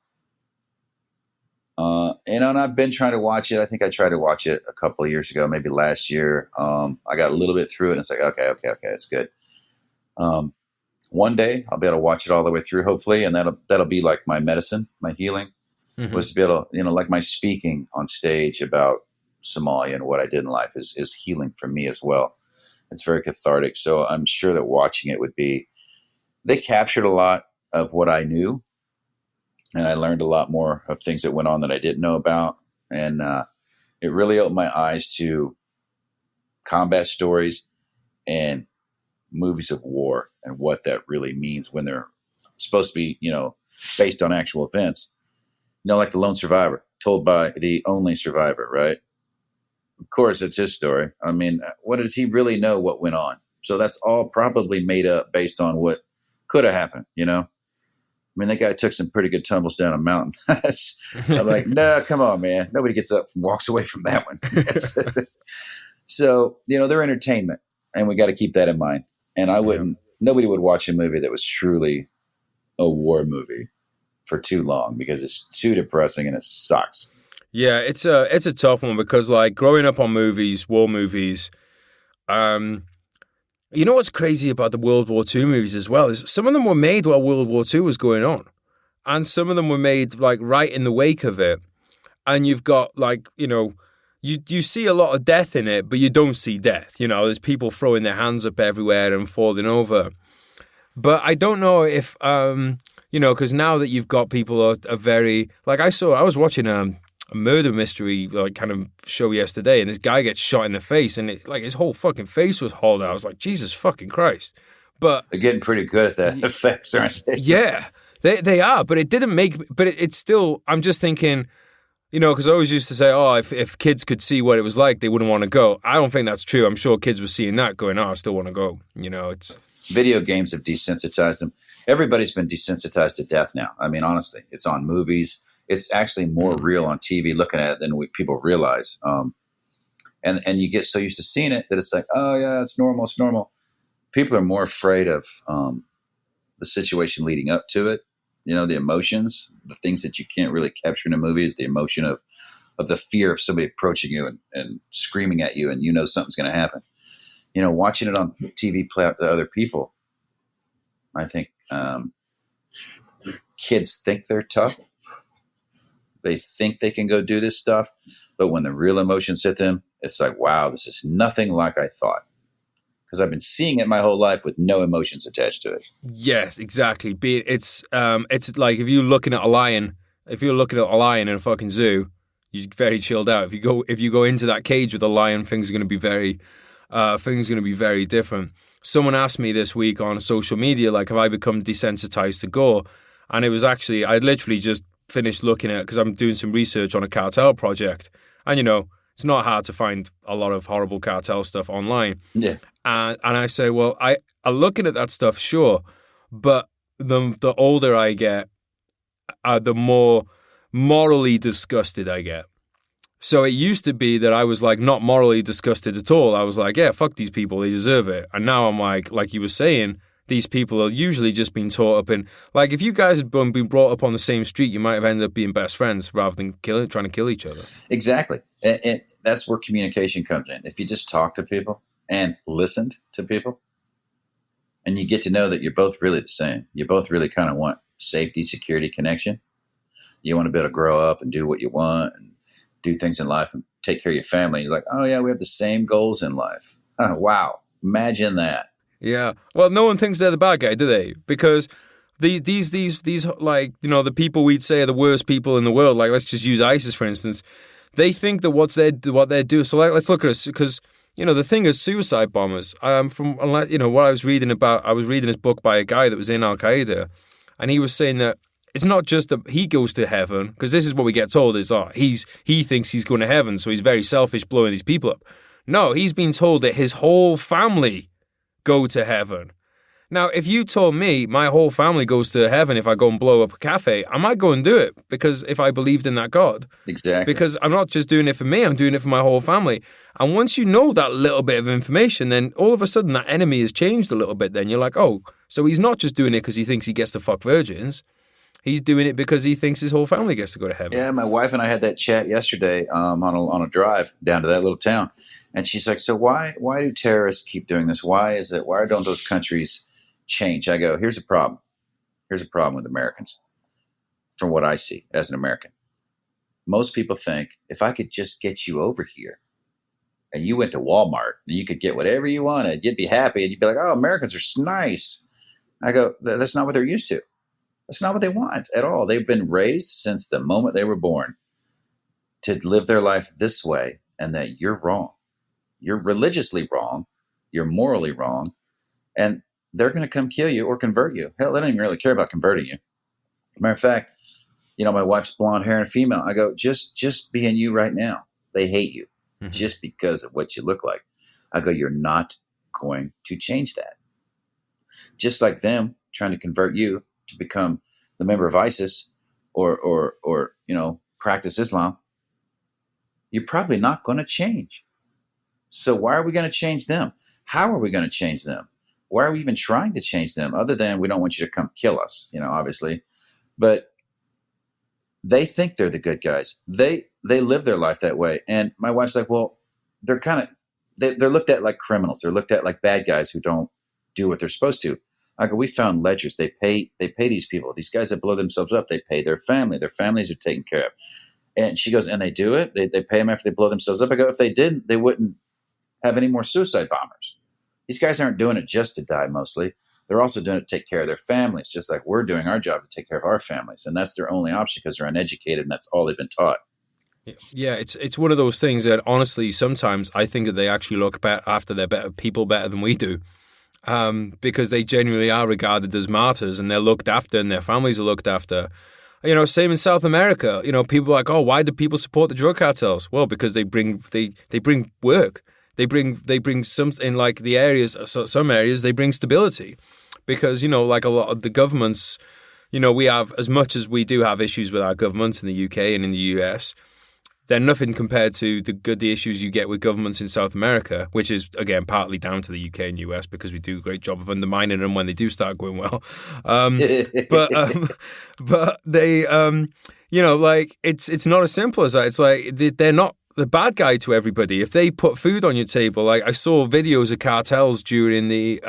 And I've been trying to watch it. I think I tried to watch it a couple of years ago, maybe last year. I got a little bit through it and it's like, okay, it's good. One day I'll be able to watch it all the way through, hopefully. And that'll be like my medicine, my healing, was to be able to, you know, like my speaking on stage about Somalia and what I did in life is healing for me as well. It's very cathartic. So I'm sure that watching it would be, they captured a lot of what I knew, and I learned a lot more of things that went on that I didn't know about, and it really opened my eyes to combat stories and movies of war and what that really means when they're supposed to be, you know, based on actual events. You know, like The Lone Survivor, told by the only survivor, right? Of course, it's his story. I mean, what does he really know what went on? So that's all probably made up based on what could have happened, you know? I mean, that guy took some pretty good tumbles down a mountain. I'm like, no, come on, man. Nobody gets up and walks away from that one. So, you know, they're entertainment, and we got to keep that in mind. And I wouldn't nobody would watch a movie that was truly a war movie for too long because it's too depressing and it sucks. Yeah, it's a tough one because like growing up on movies, war movies, um, you know what's crazy about the World War II movies as well is some of them were made while World War II was going on, and some of them were made like right in the wake of it, and you've got like you see a lot of death in it, but you don't see death. There's people throwing their hands up everywhere and falling over. But I don't know if because now that you've got people are very like I was watching a murder mystery like kind of show yesterday, and this guy gets shot in the face, and like his whole fucking face was hauled out. I was like, Jesus fucking Christ! But they're getting pretty good at that effects, aren't they? Yeah, they are. But it didn't make. But it's still. I'm just thinking. Because I always used to say, oh, if kids could see what it was like, they wouldn't want to go. I don't think that's true. I'm sure kids were seeing that going, oh, I still want to go. It's video games have desensitized them. Everybody's been desensitized to death now. I mean, honestly, it's on movies. It's actually more real on TV looking at it than people realize. And you get so used to seeing it that it's like, oh, yeah, it's normal. It's normal. People are more afraid of the situation leading up to it. The emotions, the things that you can't really capture in a movie is the emotion of the fear of somebody approaching you and screaming at you and something's going to happen. Watching it on TV play out to other people, I think kids think they're tough. They think they can go do this stuff. But when the real emotions hit them, it's like, wow, this is nothing like I thought. Because I've been seeing it my whole life with no emotions attached to it. Yes, exactly. It's like if you're looking at a lion in a fucking zoo, you're very chilled out. If you go into that cage with a lion, things are going to be very different. Someone asked me this week on social media, like, have I become desensitized to gore? And it was actually, I literally just finished looking at it because I'm doing some research on a cartel project, and it's not hard to find a lot of horrible cartel stuff online. Yeah. And I say, well, I'm looking at that stuff, sure, but the older I get, the more morally disgusted I get. So it used to be that I was like not morally disgusted at all. I was like, yeah, fuck these people, they deserve it. And now I'm like you were saying, these people are usually just being taught up in, like if you guys had been brought up on the same street, you might have ended up being best friends rather than trying to kill each other. Exactly. And that's where communication comes in. If you just talk to people and listened to people, and you get to know that you're both really the same. You both really kind of want safety, security, connection. You want to be able to grow up and do what you want and do things in life and take care of your family. You're like, oh yeah, we have the same goals in life. Oh, wow. Imagine that. Yeah. Well, no one thinks they're the bad guy, do they? Because these like, the people we'd say are the worst people in the world, like let's just use ISIS for instance. They think that what they're doing. So let's look at us because the thing is suicide bombers. From what I was reading about, I was reading this book by a guy that was in Al Qaeda, and he was saying that it's not just that he goes to heaven, because this is what we get told is he thinks he's going to heaven, so he's very selfish blowing these people up. No, he's been told that his whole family go to heaven. Now, if you told me my whole family goes to heaven if I go and blow up a cafe, I might go and do it because if I believed in that God. Exactly. Because I'm not just doing it for me, I'm doing it for my whole family. And once you know that little bit of information, then all of a sudden that enemy has changed a little bit. Then you're like, oh, so he's not just doing it because he thinks he gets to fuck virgins. He's doing it because he thinks his whole family gets to go to heaven. Yeah, my wife and I had that chat yesterday on a drive down to that little town. And she's like, so why do terrorists keep doing this? Why don't those countries change? I go, here's a problem. Here's a problem with Americans from what I see as an American. Most people think if I could just get you over here and you went to Walmart and you could get whatever you wanted, you'd be happy and you'd be like, oh, Americans are nice. I go, that's not what they're used to. That's not what they want at all. They've been raised since the moment they were born to live their life this way, and that you're wrong. You're religiously wrong. You're morally wrong. And they're going to come kill you or convert you. Hell, they don't even really care about converting you. Matter of fact, my wife's blonde hair and female. I go, just being you right now. They hate you just because of what you look like. I go, you're not going to change that. Just like them trying to convert you to become the member of ISIS or practice Islam, you're probably not going to change. So why are we going to change them? How are we going to change them? why are we even trying to change them other than we don't want you to come kill us, obviously. But they think they're the good guys. They live their life that way. And my wife's like, well, they're kind of, they're looked at like criminals. They're looked at like bad guys who don't do what they're supposed to. I go, we found ledgers. They pay these people. These guys that blow themselves up, they pay their family. Their families are taken care of. And she goes, and they do it? They pay them after they blow themselves up? I go, if they didn't, they wouldn't have any more suicide bombers. These guys aren't doing it just to die mostly. They're also doing it to take care of their families, just like we're doing our job to take care of our families. And that's their only option because they're uneducated and that's all they've been taught. Yeah, it's one of those things that honestly, sometimes I think that they actually look after their people better than we do. Because they genuinely are regarded as martyrs and they're looked after and their families are looked after. Same in South America. People are like, oh, why do people support the drug cartels? Well, because they bring work. They bring some in like the areas. Some areas they bring stability, because like a lot of the governments, we have, as much as we do have issues with our governments in the UK and in the US, they're nothing compared to the issues you get with governments in South America, which is, again, partly down to the UK and US because we do a great job of undermining them when they do start going well. But they, like, it's not as simple as that. It's like they're not the bad guy to everybody. If they put food on your table, like I saw videos of cartels during the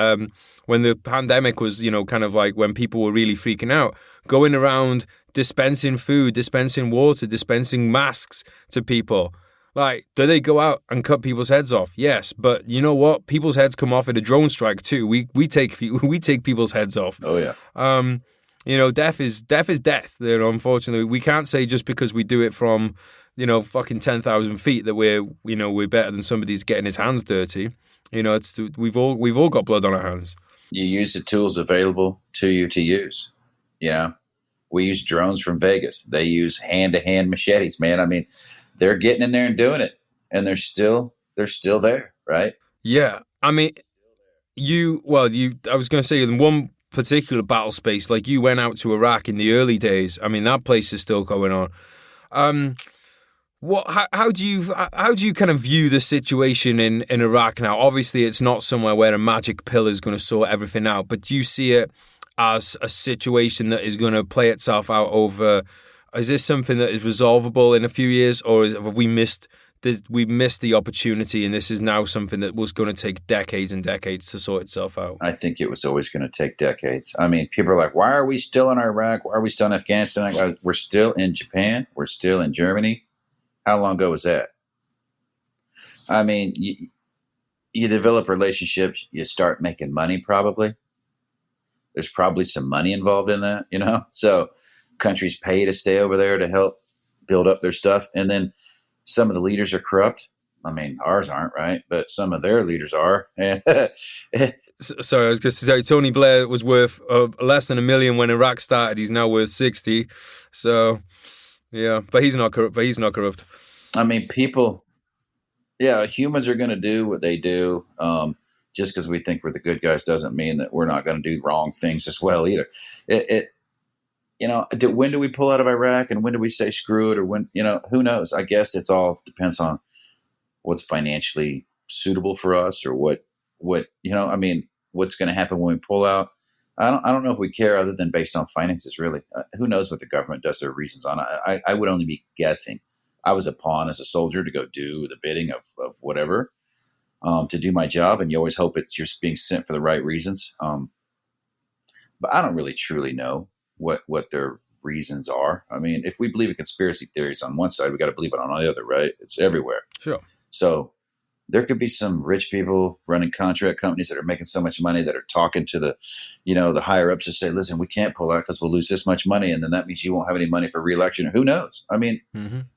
when the pandemic was, kind of like when people were really freaking out, going around dispensing food, dispensing water, dispensing masks to people. Like, do they go out and cut people's heads off? Yes, but you know what? People's heads come off in a drone strike too. We take people's heads off. Oh yeah. Death is death. Unfortunately, we can't say just because we do it from fucking 10,000 feet that we're better than somebody who's getting his hands dirty. We've all got blood on our hands. You use the tools available to you to use. We use drones from Vegas. They use hand-to-hand machetes, man. I mean, they're getting in there and doing it, and they're still there, right? Yeah, I mean, I was going to say in one particular battle space, like you went out to Iraq in the early days. I mean, that place is still going on. How do you kind of view the situation in Iraq now? Obviously, it's not somewhere where a magic pill is going to sort everything out, but do you see it as a situation that is going to play itself out over? Is this something that is resolvable in a few years, or have we missed the opportunity and this is now something that was going to take decades and decades to sort itself out? I think it was always going to take decades. I mean, people are like, why are we still in Iraq? Why are we still in Afghanistan? We're still in Japan. We're still in Germany. How long ago was that? I mean, you develop relationships, you start making money probably. There's probably some money involved in that, So countries pay to stay over there to help build up their stuff. And then some of the leaders are corrupt. I mean, ours aren't, right? But some of their leaders are. Sorry, I was going to say Tony Blair was worth less than $1 million when Iraq started. He's now worth 60. So, yeah, but he's not corrupt. I mean, humans are going to do what they do. Just because we think we're the good guys doesn't mean that we're not going to do wrong things as well either. When do we pull out of Iraq and when do we say screw it, or when, who knows? I guess it's all depends on what's financially suitable for us, or what what's going to happen when we pull out. I don't know if we care other than based on finances, really. Who knows what the government does their reasons on? I would only be guessing. I was a pawn as a soldier to go do the bidding of whatever. To do my job, and you always hope you're being sent for the right reasons. But I don't really truly know what their reasons are. I mean, if we believe in conspiracy theories on one side, we got to believe it on the other, right? It's everywhere. Sure. So there could be some rich people running contract companies that are making so much money that are talking to the higher ups to say, listen, we can't pull out because we'll lose this much money. And then that means you won't have any money for reelection. Who knows? I mean,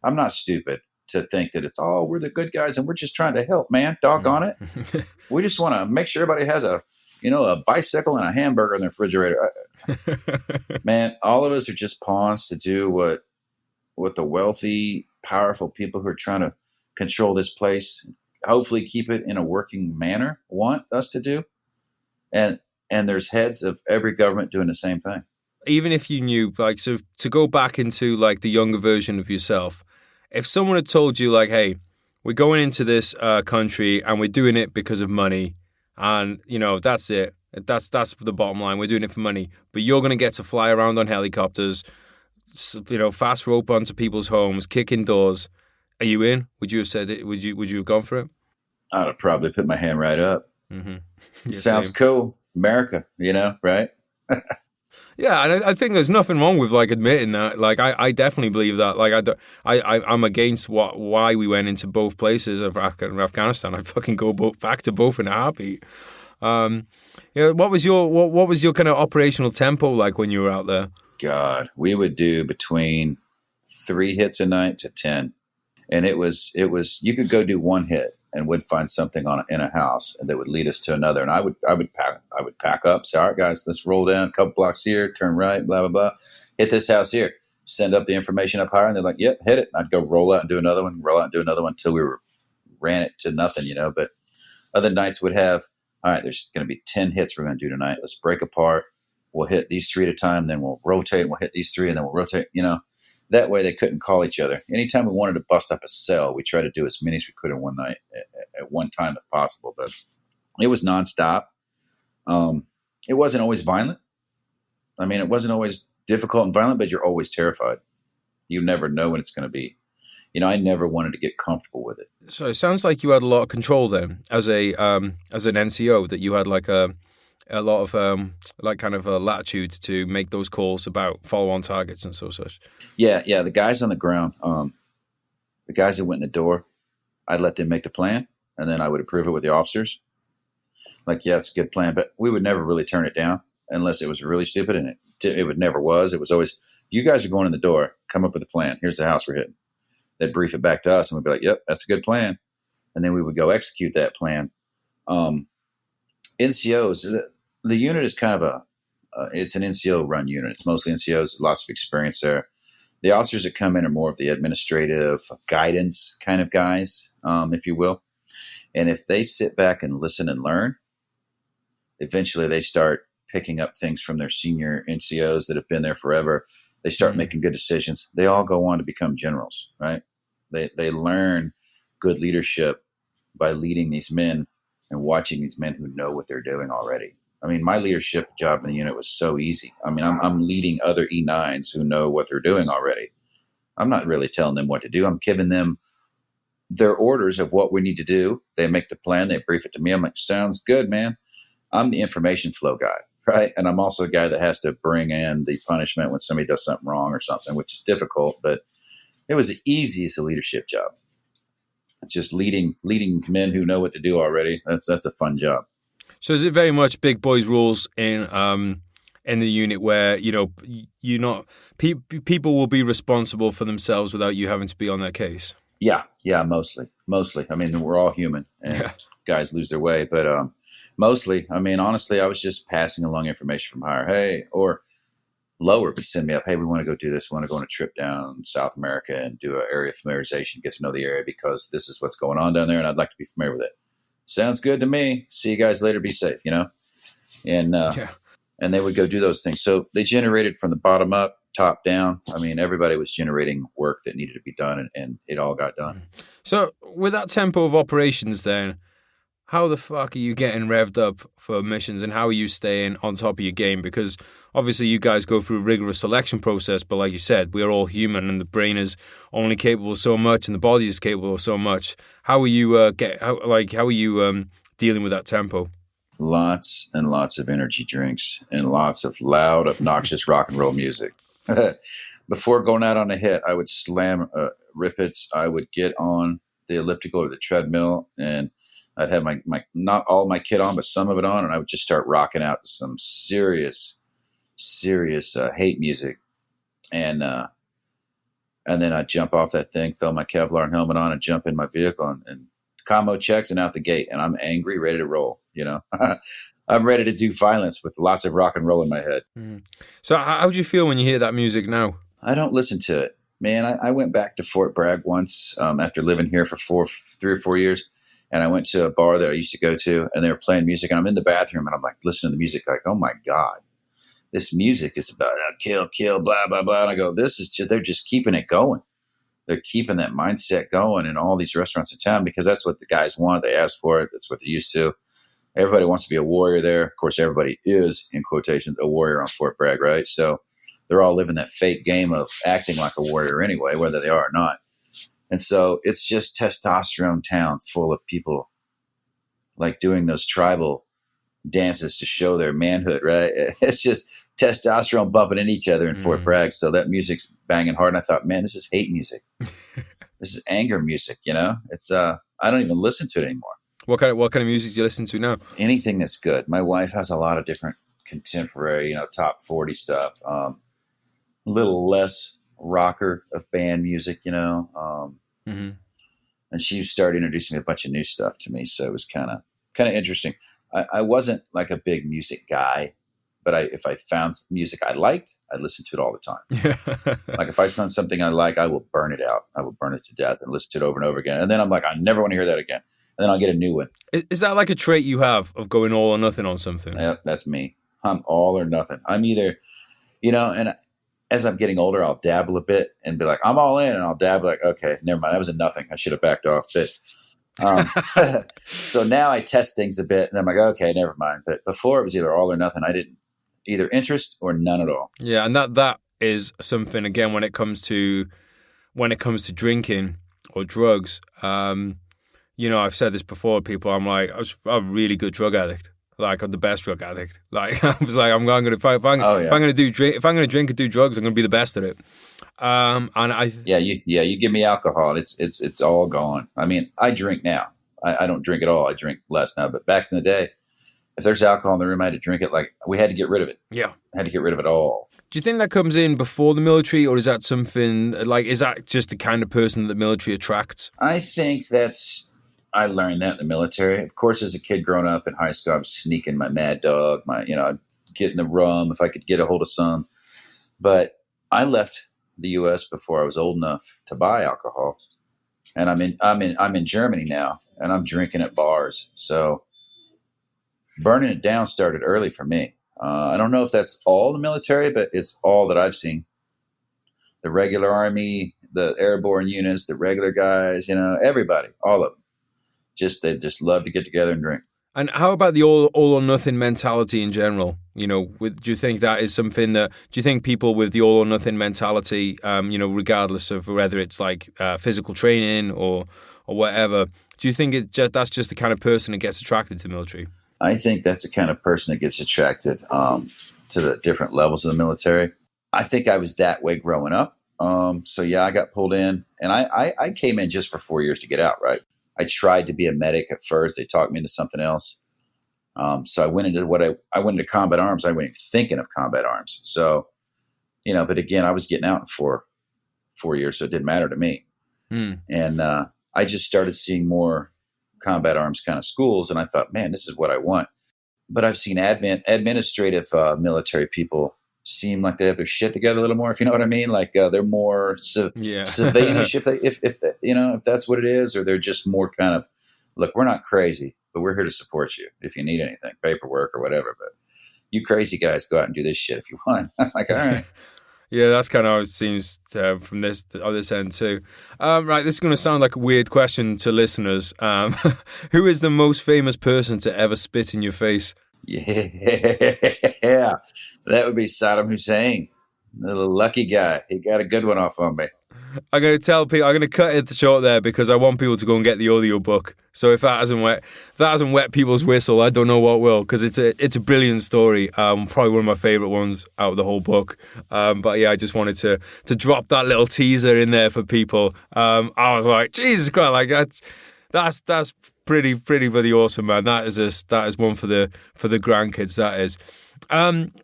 I'm not stupid to think that we're the good guys and we're just trying to help, man. Doggone it. We just want to make sure everybody has a bicycle and a hamburger in the refrigerator. Man, all of us are just pawns to do what the wealthy, powerful people who are trying to control this place, hopefully keep it in a working manner, want us to do. And there's heads of every government doing the same thing. Even if you knew, so to go back into the younger version of yourself, if someone had told you hey, we're going into this country and we're doing it because of money and, that's it. That's the bottom line. We're doing it for money, but you're going to get to fly around on helicopters, fast rope onto people's homes, kicking doors. Are you in? Would you have said it? Would you have gone for it? I'd have probably put my hand right up. Mm-hmm. Yeah, Sounds same. cool. America, right? Yeah, and I think there's nothing wrong with like admitting that. Like I definitely believe that. Like I'm against why we went into both places of Afghanistan. I fucking go back to both in a heartbeat. What was your kind of operational tempo like when you were out there? God, we would do between 3 hits a night to 10. And it was you could go do one hit and would find something in a house and that would lead us to another. And I would pack up, say, all right, guys, let's roll down a couple blocks here, turn right, blah, blah, blah, hit this house here, send up the information up higher. And they're like, yep, hit it. And I'd go roll out and do another one, until we ran it to nothing, But other nights would have, all right, there's going to be 10 hits we're going to do tonight. Let's break apart. We'll hit these 3 at a time. Then we'll rotate and we'll hit these 3 and then we'll rotate, That way they couldn't call each other. Anytime we wanted to bust up a cell, we tried to do as many as we could in one night at one time if possible. But it was nonstop. It wasn't always violent. I mean, it wasn't always difficult and violent, but you're always terrified. You never know when it's going to be. I never wanted to get comfortable with it. So it sounds like you had a lot of control then as an NCO, that you had like a lot of kind of a latitude to make those calls about follow-on targets and such. Yeah. The guys on the ground, the guys that went in the door, I'd let them make the plan, and then I would approve it with the officers. Like, yeah, it's a good plan, but we would never really turn it down unless it was really stupid, and it would never was. It was always, you guys are going in the door, come up with a plan. Here's the house we're hitting. They'd brief it back to us, and we'd be like, yep, that's a good plan. And then we would go execute that plan. NCOs, the unit is kind of it's an NCO run unit. It's mostly NCOs, lots of experience there. The officers that come in are more of the administrative guidance kind of guys, if you will. And if they sit back and listen and learn, eventually they start picking up things from their senior NCOs that have been there forever. They start making good decisions. They all go on to become generals, right? They learn good leadership by leading these men and watching these men who know what they're doing already. I mean, my leadership job in the unit was so easy. I mean, I'm leading other E9s who know what they're doing already. I'm not really telling them what to do. I'm giving them their orders of what we need to do. They make the plan. They brief it to me. I'm like, sounds good, man. I'm the information flow guy, right? And I'm also the guy that has to bring in the punishment when somebody does something wrong or something, which is difficult, but it was easy as a leadership job. It's just leading men who know what to do already. That's a fun job. So is it very much big boys rules in the unit where people will be responsible for themselves without you having to be on their case? Yeah, mostly. I mean, we're all human, and guys lose their way, but mostly. I mean, honestly, I was just passing along information from higher. Hey, or lower would send me up. Hey, we want to go do this. We want to go on a trip down South America and do an area familiarization, get to know the area because this is what's going on down there, and I'd like to be familiar with it. Sounds good to me. See you guys later. Be safe, And and they would go do those things. So they generated from the bottom up, top down. I mean, everybody was generating work that needed to be done, and it all got done. So with that tempo of operations then, how the fuck are you getting revved up for missions, and how are you staying on top of your game? Because obviously you guys go through a rigorous selection process, but like you said, we are all human, and the brain is only capable of so much, and the body is capable of so much. How are you dealing with that tempo? Lots and lots of energy drinks and lots of loud, obnoxious rock and roll music. Before going out on a hit, I would slam rip-its. I would get on the elliptical or the treadmill, and I'd have my not all my kit on, but some of it on, and I would just start rocking out to some serious hate music, and then I'd jump off that thing, throw my Kevlar helmet on, and jump in my vehicle, and combo checks and out the gate, and I'm angry, ready to roll. I'm ready to do violence with lots of rock and roll in my head. So how do you feel when you hear that music now? I don't listen to it, man. I went back to Fort Bragg once after living here for 3 or 4 years. And I went to a bar that I used to go to, and they were playing music, and I'm in the bathroom, and I'm like listening to the music, like, oh my God, this music is about kill, blah, blah, blah. And I go, they're just keeping it going. They're keeping that mindset going in all these restaurants in town because that's what the guys want. They ask for it. That's what they're used to. Everybody wants to be a warrior there. Of course, everybody is, in quotations, a warrior on Fort Bragg, right? So they're all living that fake game of acting like a warrior anyway, whether they are or not. And so it's just testosterone town full of people like doing those tribal dances to show their manhood, right? It's just testosterone bumping into each other in Fort Bragg. So that music's banging hard. And I thought, man, this is hate music. This is anger music, you know? It's I don't even listen to it anymore. What kind of music do you listen to now? Anything that's good. My wife has a lot of different contemporary, top 40 stuff. A little less rocker of band music, and she started introducing me a bunch of new stuff to me. So it was kind of interesting. I wasn't like a big music guy, but if I found music I liked, I'd listen to it all the time. Like if I found something I like, I will burn it out. I will burn it to death and listen to it over and over again. And then I'm like, I never want to hear that again. And then I'll get a new one. Is that like a trait you have of going all or nothing on something? Yep, that's me. I'm all or nothing. I'm either, and as I'm getting older, I'll dabble a bit and be like, I'm all in, and I'll dabble like, okay, never mind. That was a nothing. I should have backed off. But so now I test things a bit, and I'm like, okay, never mind. But before it was either all or nothing. I didn't either interest or none at all. Yeah, and that is something again when it comes to drinking or drugs. I've said this before to people. I'm like, I'm a really good drug addict. Like I'm the best drug addict. Like I was like, I'm going to if I'm going to drink and do drugs, I'm going to be the best at it. You give me alcohol, it's all gone. I mean, I drink now. I don't drink at all. I drink less now. But back in the day, if there's alcohol in the room, I had to drink it. Like we had to get rid of it. Yeah, I had to get rid of it all. Do you think that comes in before the military, or is that something like is that just the kind of person that the military attracts? I think I learned that in the military. Of course, as a kid growing up in high school, I was sneaking my Mad Dog, I'd get in the rum if I could get a hold of some. But I left the U.S. before I was old enough to buy alcohol, and I'm in Germany now, and I'm drinking at bars. So burning it down started early for me. I don't know if that's all the military, but it's all that I've seen. The regular army, the airborne units, the regular guys, everybody, all of them. They just love to get together and drink. And how about the all or nothing mentality in general? Do you think that is something do you think people with the all or nothing mentality, regardless of whether it's like physical training or whatever, do you think that's just the kind of person that gets attracted to the military? I think that's the kind of person that gets attracted to the different levels of the military. I think I was that way growing up. So yeah, I got pulled in, and I came in just for 4 years to get out, right? I tried to be a medic at first. They talked me into something else. So I went into I went into combat arms. I wasn't thinking of combat arms. So, but again, I was getting out in 4 years, so it didn't matter to me. And I just started seeing more combat arms kind of schools, and I thought, man, this is what I want. But I've seen administrative military people seem like they have their shit together a little more, if you know what I mean. Like they're more civilianish, if that's what it is, or they're just more kind of, look, we're not crazy, but we're here to support you if you need anything, paperwork or whatever. But you crazy guys go out and do this shit if you want. I'm like, all right. Yeah, that's kind of how it seems from this end too. Right, this is going to sound like a weird question to listeners. Who is the most famous person to ever spit in your face? Yeah, that would be Saddam Hussein, the little lucky guy. He got a good one off on me. I'm going to tell people, I'm going to cut it short there because I want people to go and get the audio book. So if that hasn't wet people's whistle, I don't know what will, because it's a brilliant story. Probably one of my favorite ones out of the whole book. But yeah, I just wanted to drop that little teaser in there for people. I was like, Jesus Christ, like that's pretty bloody awesome, man. That is one for the grandkids. That is.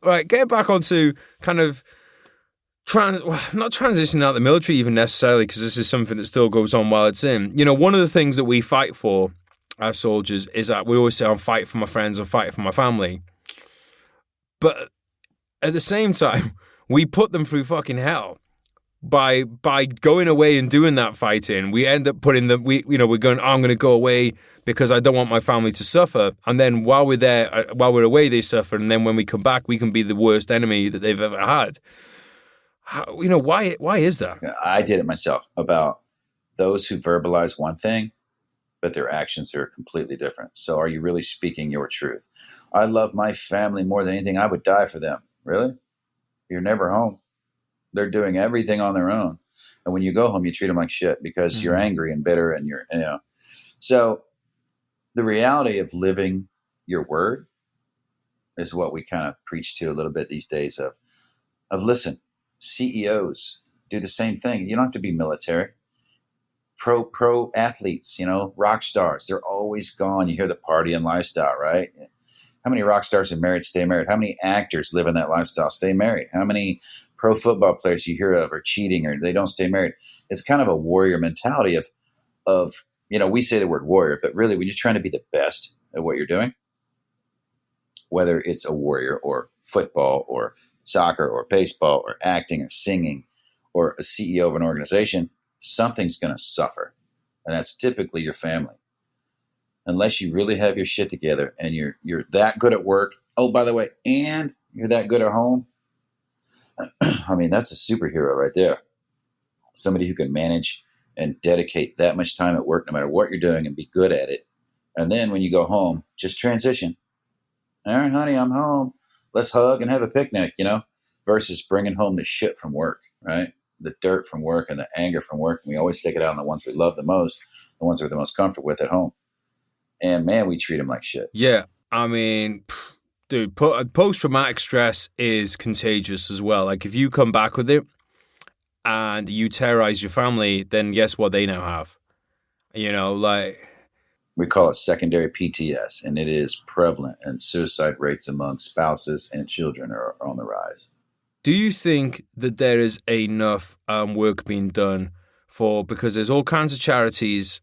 Right, get back onto kind of not transitioning out of the military even necessarily, because this is something that still goes on while it's in. One of the things that we fight for as soldiers is that we always say, I'm fighting for my friends, I'm fighting for my family. But at the same time, we put them through fucking hell. By going away and doing that fighting, we end up putting them. We're going. I'm going to go away because I don't want my family to suffer. And then while we're there, while we're away, they suffer. And then when we come back, we can be the worst enemy that they've ever had. Why is that? I did it myself. About those who verbalize one thing, but their actions are completely different. So are you really speaking your truth? I love my family more than anything. I would die for them. Really? You're never home. They're doing everything on their own. And when you go home, you treat them like shit because you're angry and bitter and So the reality of living your word is what we kind of preach to a little bit these days of listen, CEOs do the same thing. You don't have to be military. Pro athletes, rock stars, they're always gone. You hear the party and lifestyle, right? How many rock stars are married, stay married? How many actors live in that lifestyle, stay married? How many pro football players you hear of are cheating or they don't stay married? It's kind of a warrior mentality of we say the word warrior, but really when you're trying to be the best at what you're doing, whether it's a warrior or football or soccer or baseball or acting or singing or a CEO of an organization, something's going to suffer. And that's typically your family. Unless you really have your shit together and you're that good at work. Oh, by the way, and you're that good at home. I mean, that's a superhero right there. Somebody who can manage and dedicate that much time at work, no matter what you're doing, and be good at it. And then when you go home, just transition. All right, honey, I'm home. Let's hug and have a picnic, versus bringing home the shit from work, right? The dirt from work and the anger from work. And we always take it out on the ones we love the most, the ones we're the most comfortable with at home. And man, we treat them like shit. Yeah, I mean, dude, post-traumatic stress is contagious as well. Like if you come back with it and you terrorize your family, then guess what they now have? We call it secondary PTS, and it is prevalent, and suicide rates among spouses and children are on the rise. Do you think that there is enough work being done because there's all kinds of charities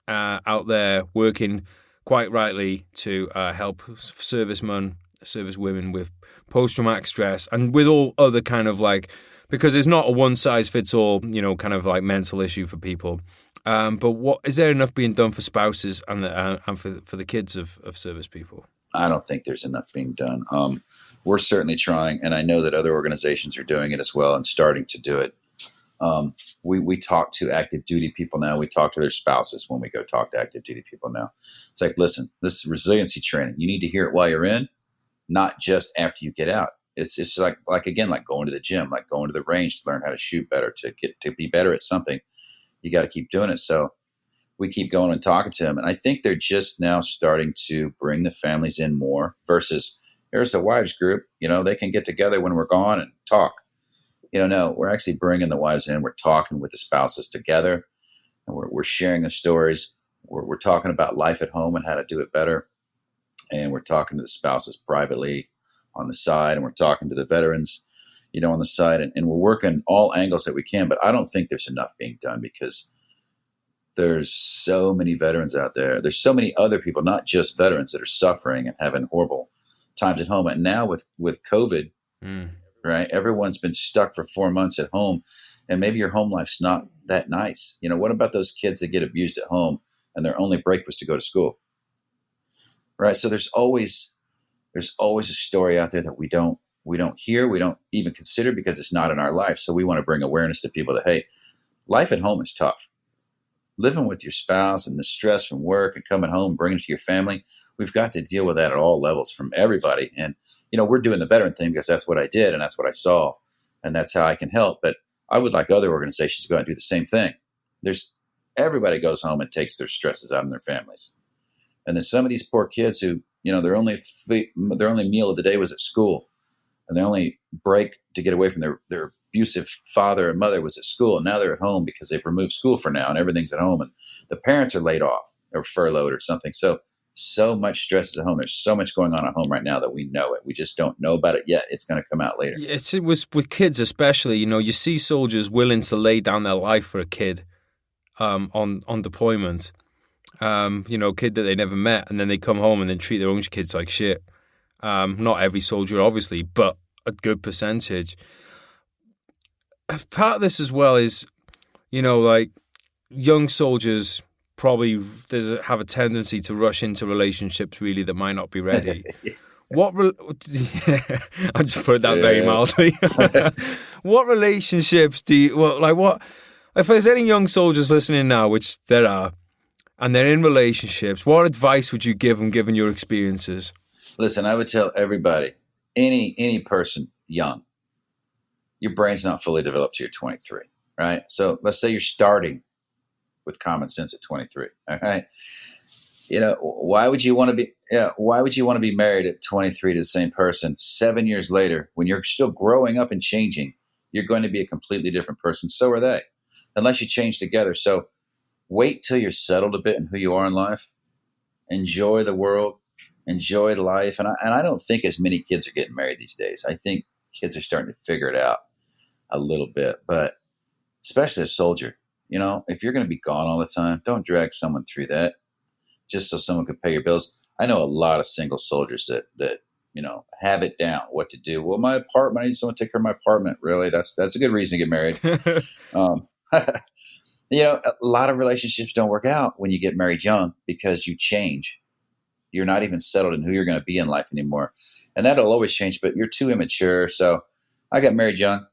out there working quite rightly to help servicemen, servicewomen with post-traumatic stress and with all other kind of because it's not a one-size-fits-all, kind of like mental issue for people. But what is there enough being done for spouses and for the kids of service people? I don't think there's enough being done. We're certainly trying, and I know that other organizations are doing it as well and starting to do it. We talk to active duty people now. We talk to their spouses when we go talk to active duty people now. It's like, listen, this is resiliency training. You need to hear it while you're in, not just after you get out. It's like going to the gym, like going to the range to learn how to shoot better, to be better at something. You got to keep doing it. So we keep going and talking to them. And I think they're just now starting to bring the families in more versus here's the wives group. They can get together when we're gone and talk. No, we're actually bringing the wives in. We're talking with the spouses together, and we're sharing the stories. We're talking about life at home and how to do it better. And we're talking to the spouses privately on the side, and we're talking to the veterans, on the side. And we're working all angles that we can. But I don't think there's enough being done because there's so many veterans out there. There's so many other people, not just veterans, that are suffering and having horrible times at home. And now with COVID, right? Everyone's been stuck for 4 months at home, and maybe your home life's not that nice. What about those kids that get abused at home and their only break was to go to school? Right. So there's always a story out there that we don't hear, we don't even consider because it's not in our life. So we want to bring awareness to people that, hey, life at home is tough. Living with your spouse and the stress from work and coming home, bringing it to your family, we've got to deal with that at all levels from everybody. And, we're doing the veteran thing because that's what I did and that's what I saw and that's how I can help. But I would like other organizations to go out and do the same thing. Everybody goes home and takes their stresses out on their families. And then some of these poor kids who, their only meal of the day was at school, and their only break to get away from their abusive father and mother was at school. And now they're at home because they've removed school for now and everything's at home and the parents are laid off or furloughed or something. So much stress is at home. There's so much going on at home right now that we know it. We just don't know about it yet. It's going to come out later. It was with kids especially. You see soldiers willing to lay down their life for a kid on deployment. Kid that they never met, and then they come home and then treat their own kids like shit. Not every soldier, obviously, but a good percentage. Part of this as well is, young soldiers probably have a tendency to rush into relationships really that might not be ready. I'm just putting that very mildly. What relationships if there's any young soldiers listening now, which there are, and they're in relationships, what advice would you give them given your experiences? Listen, I would tell everybody, any person young, your brain's not fully developed till you're 23, right? So let's say you're starting with common sense at 23, all right? Why would you want to be? Yeah, why would you want to be married at 23 to the same person 7 years later when you're still growing up and changing? You're going to be a completely different person. So are they, unless you change together. So wait till you're settled a bit in who you are in life. Enjoy the world, enjoy life, and I don't think as many kids are getting married these days. I think kids are starting to figure it out a little bit, but especially a soldier. If you're going to be gone all the time, don't drag someone through that just so someone could pay your bills. I know a lot of single soldiers that have it down what to do. Well, my apartment, I need someone to take care of my apartment. Really, that's a good reason to get married. um, a lot of relationships don't work out when you get married young because you change. You're not even settled in who you're going to be in life anymore, and that'll always change. But you're too immature. So I got married young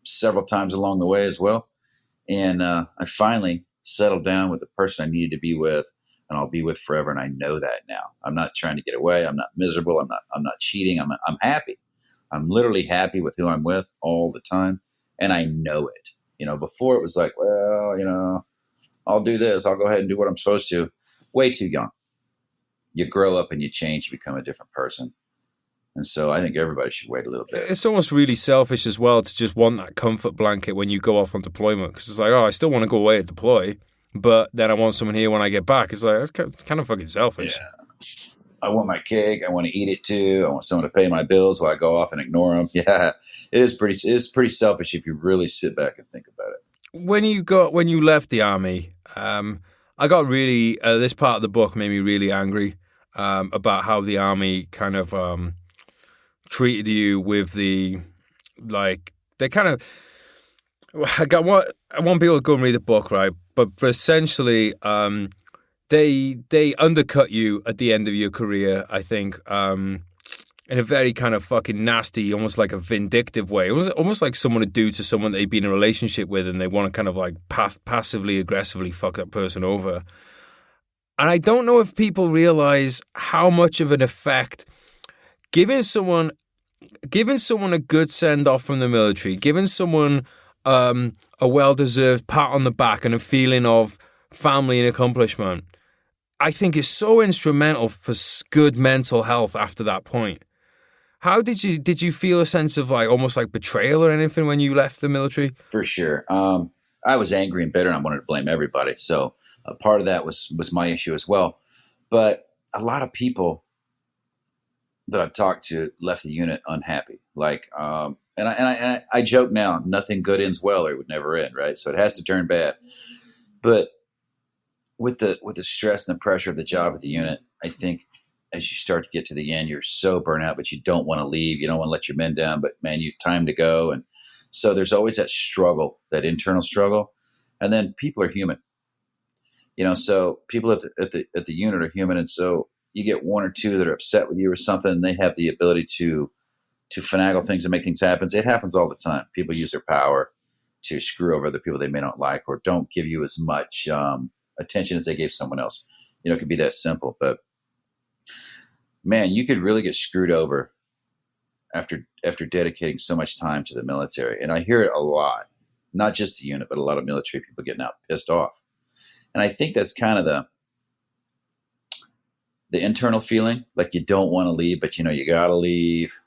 several times along the way as well, and I finally settled down with the person I needed to be with. And I'll be with forever. And I know that now. I'm not trying to get away. I'm not miserable. I'm not cheating. I'm happy. I'm literally happy with who I'm with all the time. And I know it. Before it was like, well, I'll do this. I'll go ahead and do what I'm supposed to. Way too young. You grow up and you change. You become a different person. And so I think everybody should wait a little bit. It's almost really selfish as well to just want that comfort blanket when you go off on deployment. Because it's like, I still want to go away and deploy. But then I want someone here when I get back. It's like, that's kind of fucking selfish. Yeah. I want my cake. I want to eat it too. I want someone to pay my bills while I go off and ignore them. Yeah, it is pretty selfish if you really sit back and think about it. When you left the army, I got really, this part of the book made me really angry about how the army kind of treated you with they kind of, I want people to go and read the book, right? But essentially, they undercut you at the end of your career, I think, in a very kind of fucking nasty, almost like a vindictive way. It was almost like someone would do to someone they've been in a relationship with and they want to kind of like passively, aggressively fuck that person over. And I don't know if people realize how much of an effect giving someone a good send-off from the military, giving someone a well-deserved pat on the back and a feeling of family and accomplishment, I think is so instrumental for good mental health after that point. How did you feel a sense of like almost like betrayal or anything when you left the military? For sure. I was angry and bitter and I wanted to blame everybody. So part of that was my issue as well. But a lot of people that I've talked to left the unit unhappy. Like, and I joke now, nothing good ends well or it would never end, right? So it has to turn bad. But with the stress and the pressure of the job at the unit, I think as you start to get to the end, you're so burnt out, but you don't want to leave. You don't want to let your men down, but man, you time to go. And so there's always that struggle, that internal struggle. And then people are human, so people at the unit are human. And so you get one or two that are upset with you or something, and they have the ability to finagle things and make things happen. It happens all the time. People use their power to screw over the people they may not like or don't give you as much attention as they gave someone else. It could be that simple. But man, you could really get screwed over after dedicating so much time to the military. And I hear it a lot, not just the unit, but a lot of military people getting out pissed off. And I think that's kind of the internal feeling, like you don't want to leave, but you got to leave.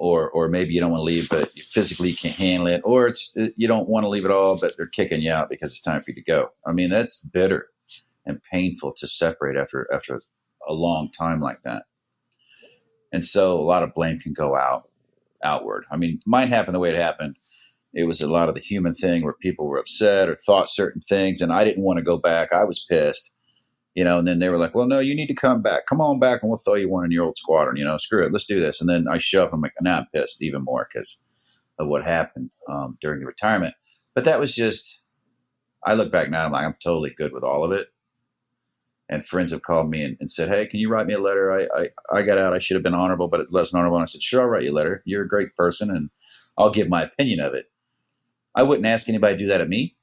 Or maybe you don't want to leave, but you physically can't handle it. Or you don't want to leave at all, but they're kicking you out because it's time for you to go. I mean, that's bitter and painful to separate after a long time like that. And so a lot of blame can go outward. I mean, mine happened the way it happened. It was a lot of the human thing where people were upset or thought certain things, and I didn't want to go back. I was pissed. And then they were like, well, no, you need to come back. Come on back and we'll throw you one in your old squadron. Screw it. Let's do this. And then I show up. I'm like, now I'm pissed even more because of what happened during the retirement. But that was just, I look back now, I'm totally good with all of it. And friends have called me and said, hey, can you write me a letter? I got out. I should have been honorable, but it wasn't honorable. And I said, sure, I'll write you a letter. You're a great person and I'll give my opinion of it. I wouldn't ask anybody to do that of me.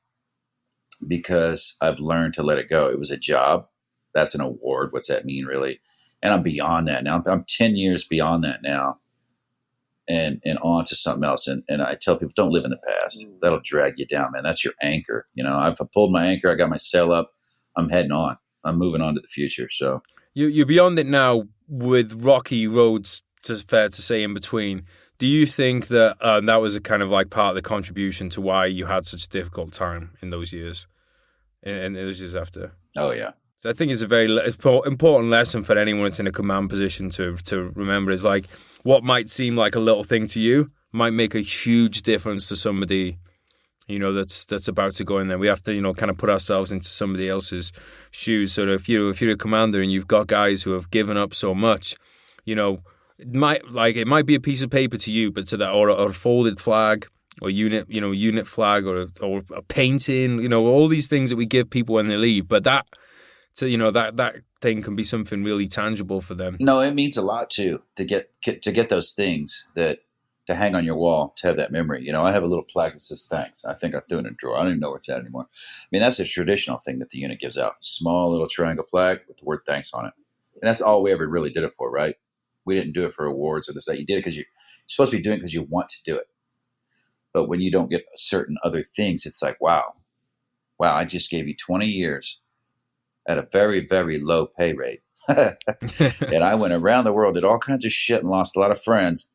because I've learned to let it go. It was a job. That's an award. What's that mean, really? And I'm beyond that now. I'm 10 years beyond that now, and on to something else. And I tell people, don't live in the past. That'll drag you down, man. That's your anchor. I've pulled my anchor. I got my sail up. I'm heading on. I'm moving on to the future. So you're beyond it now with rocky roads, fair to say, in between. Do you think that that was a kind of like part of the contribution to why you had such a difficult time in those years, and those years after? Oh, yeah. So I think it's a very important lesson for anyone that's in a command position to remember is like what might seem like a little thing to you might make a huge difference to somebody, that's about to go in there. We have to, kind of put ourselves into somebody else's shoes. So if you're a commander and you've got guys who have given up so much, it might be a piece of paper to you, but to that or a folded flag or unit flag or a painting, all these things that we give people when they leave, but that. So that thing can be something really tangible for them. No, it means a lot too to get those things that to hang on your wall to have that memory. I have a little plaque that says thanks. I think I threw it in a drawer. I don't even know where it's at anymore. I mean, that's a traditional thing that the unit gives out. Small little triangle plaque with the word thanks on it, and that's all we ever really did it for, right? We didn't do it for awards or this that. You did it because you're supposed to be doing it because you want to do it. But when you don't get certain other things, it's like, wow, I just gave you 20 years. At a very, very low pay rate. And I went around the world, did all kinds of shit and lost a lot of friends.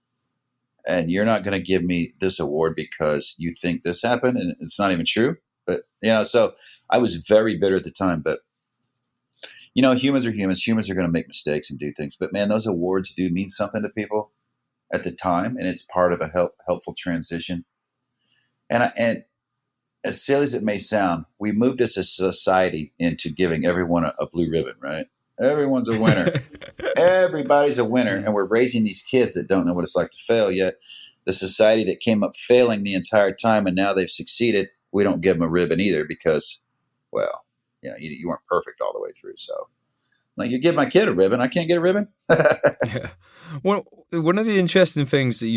And you're not going to give me this award because you think this happened and it's not even true. But, so I was very bitter at the time. But, humans are humans. Humans are going to make mistakes and do things. But, man, those awards do mean something to people at the time. And it's part of a helpful transition. And as silly as it may sound, we moved as a society into giving everyone a blue ribbon, right? Everyone's a winner. Everybody's a winner. And we're raising these kids that don't know what it's like to fail. Yet the society that came up failing the entire time and now they've succeeded, we don't give them a ribbon either because, well, you weren't perfect all the way through. So, like, you give my kid a ribbon, I can't get a ribbon? Yeah. One of the interesting things that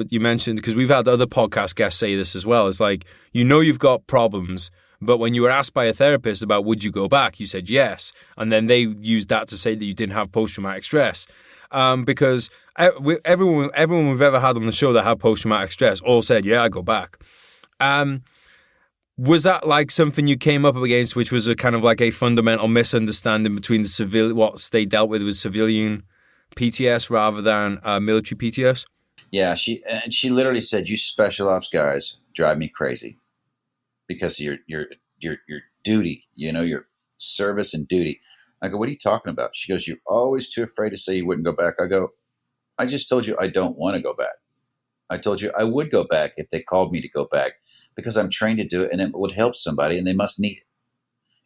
you mentioned, because we've had other podcast guests say this as well, is like, you've got problems, but when you were asked by a therapist about would you go back, you said yes. And then they used that to say that you didn't have post-traumatic stress. Because everyone we've ever had on the show that had post-traumatic stress all said, yeah, I'd go back. Was that like something you came up against, which was a kind of like a fundamental misunderstanding between what they dealt with civilian PTS rather than military PTS? Yeah, she literally said, "You special ops guys drive me crazy because your duty, your service and duty." I go, "What are you talking about?" She goes, "You're always too afraid to say you wouldn't go back." I go, "I just told you I don't want to go back. I told you I would go back if they called me to go back because I'm trained to do it and it would help somebody and they must need it.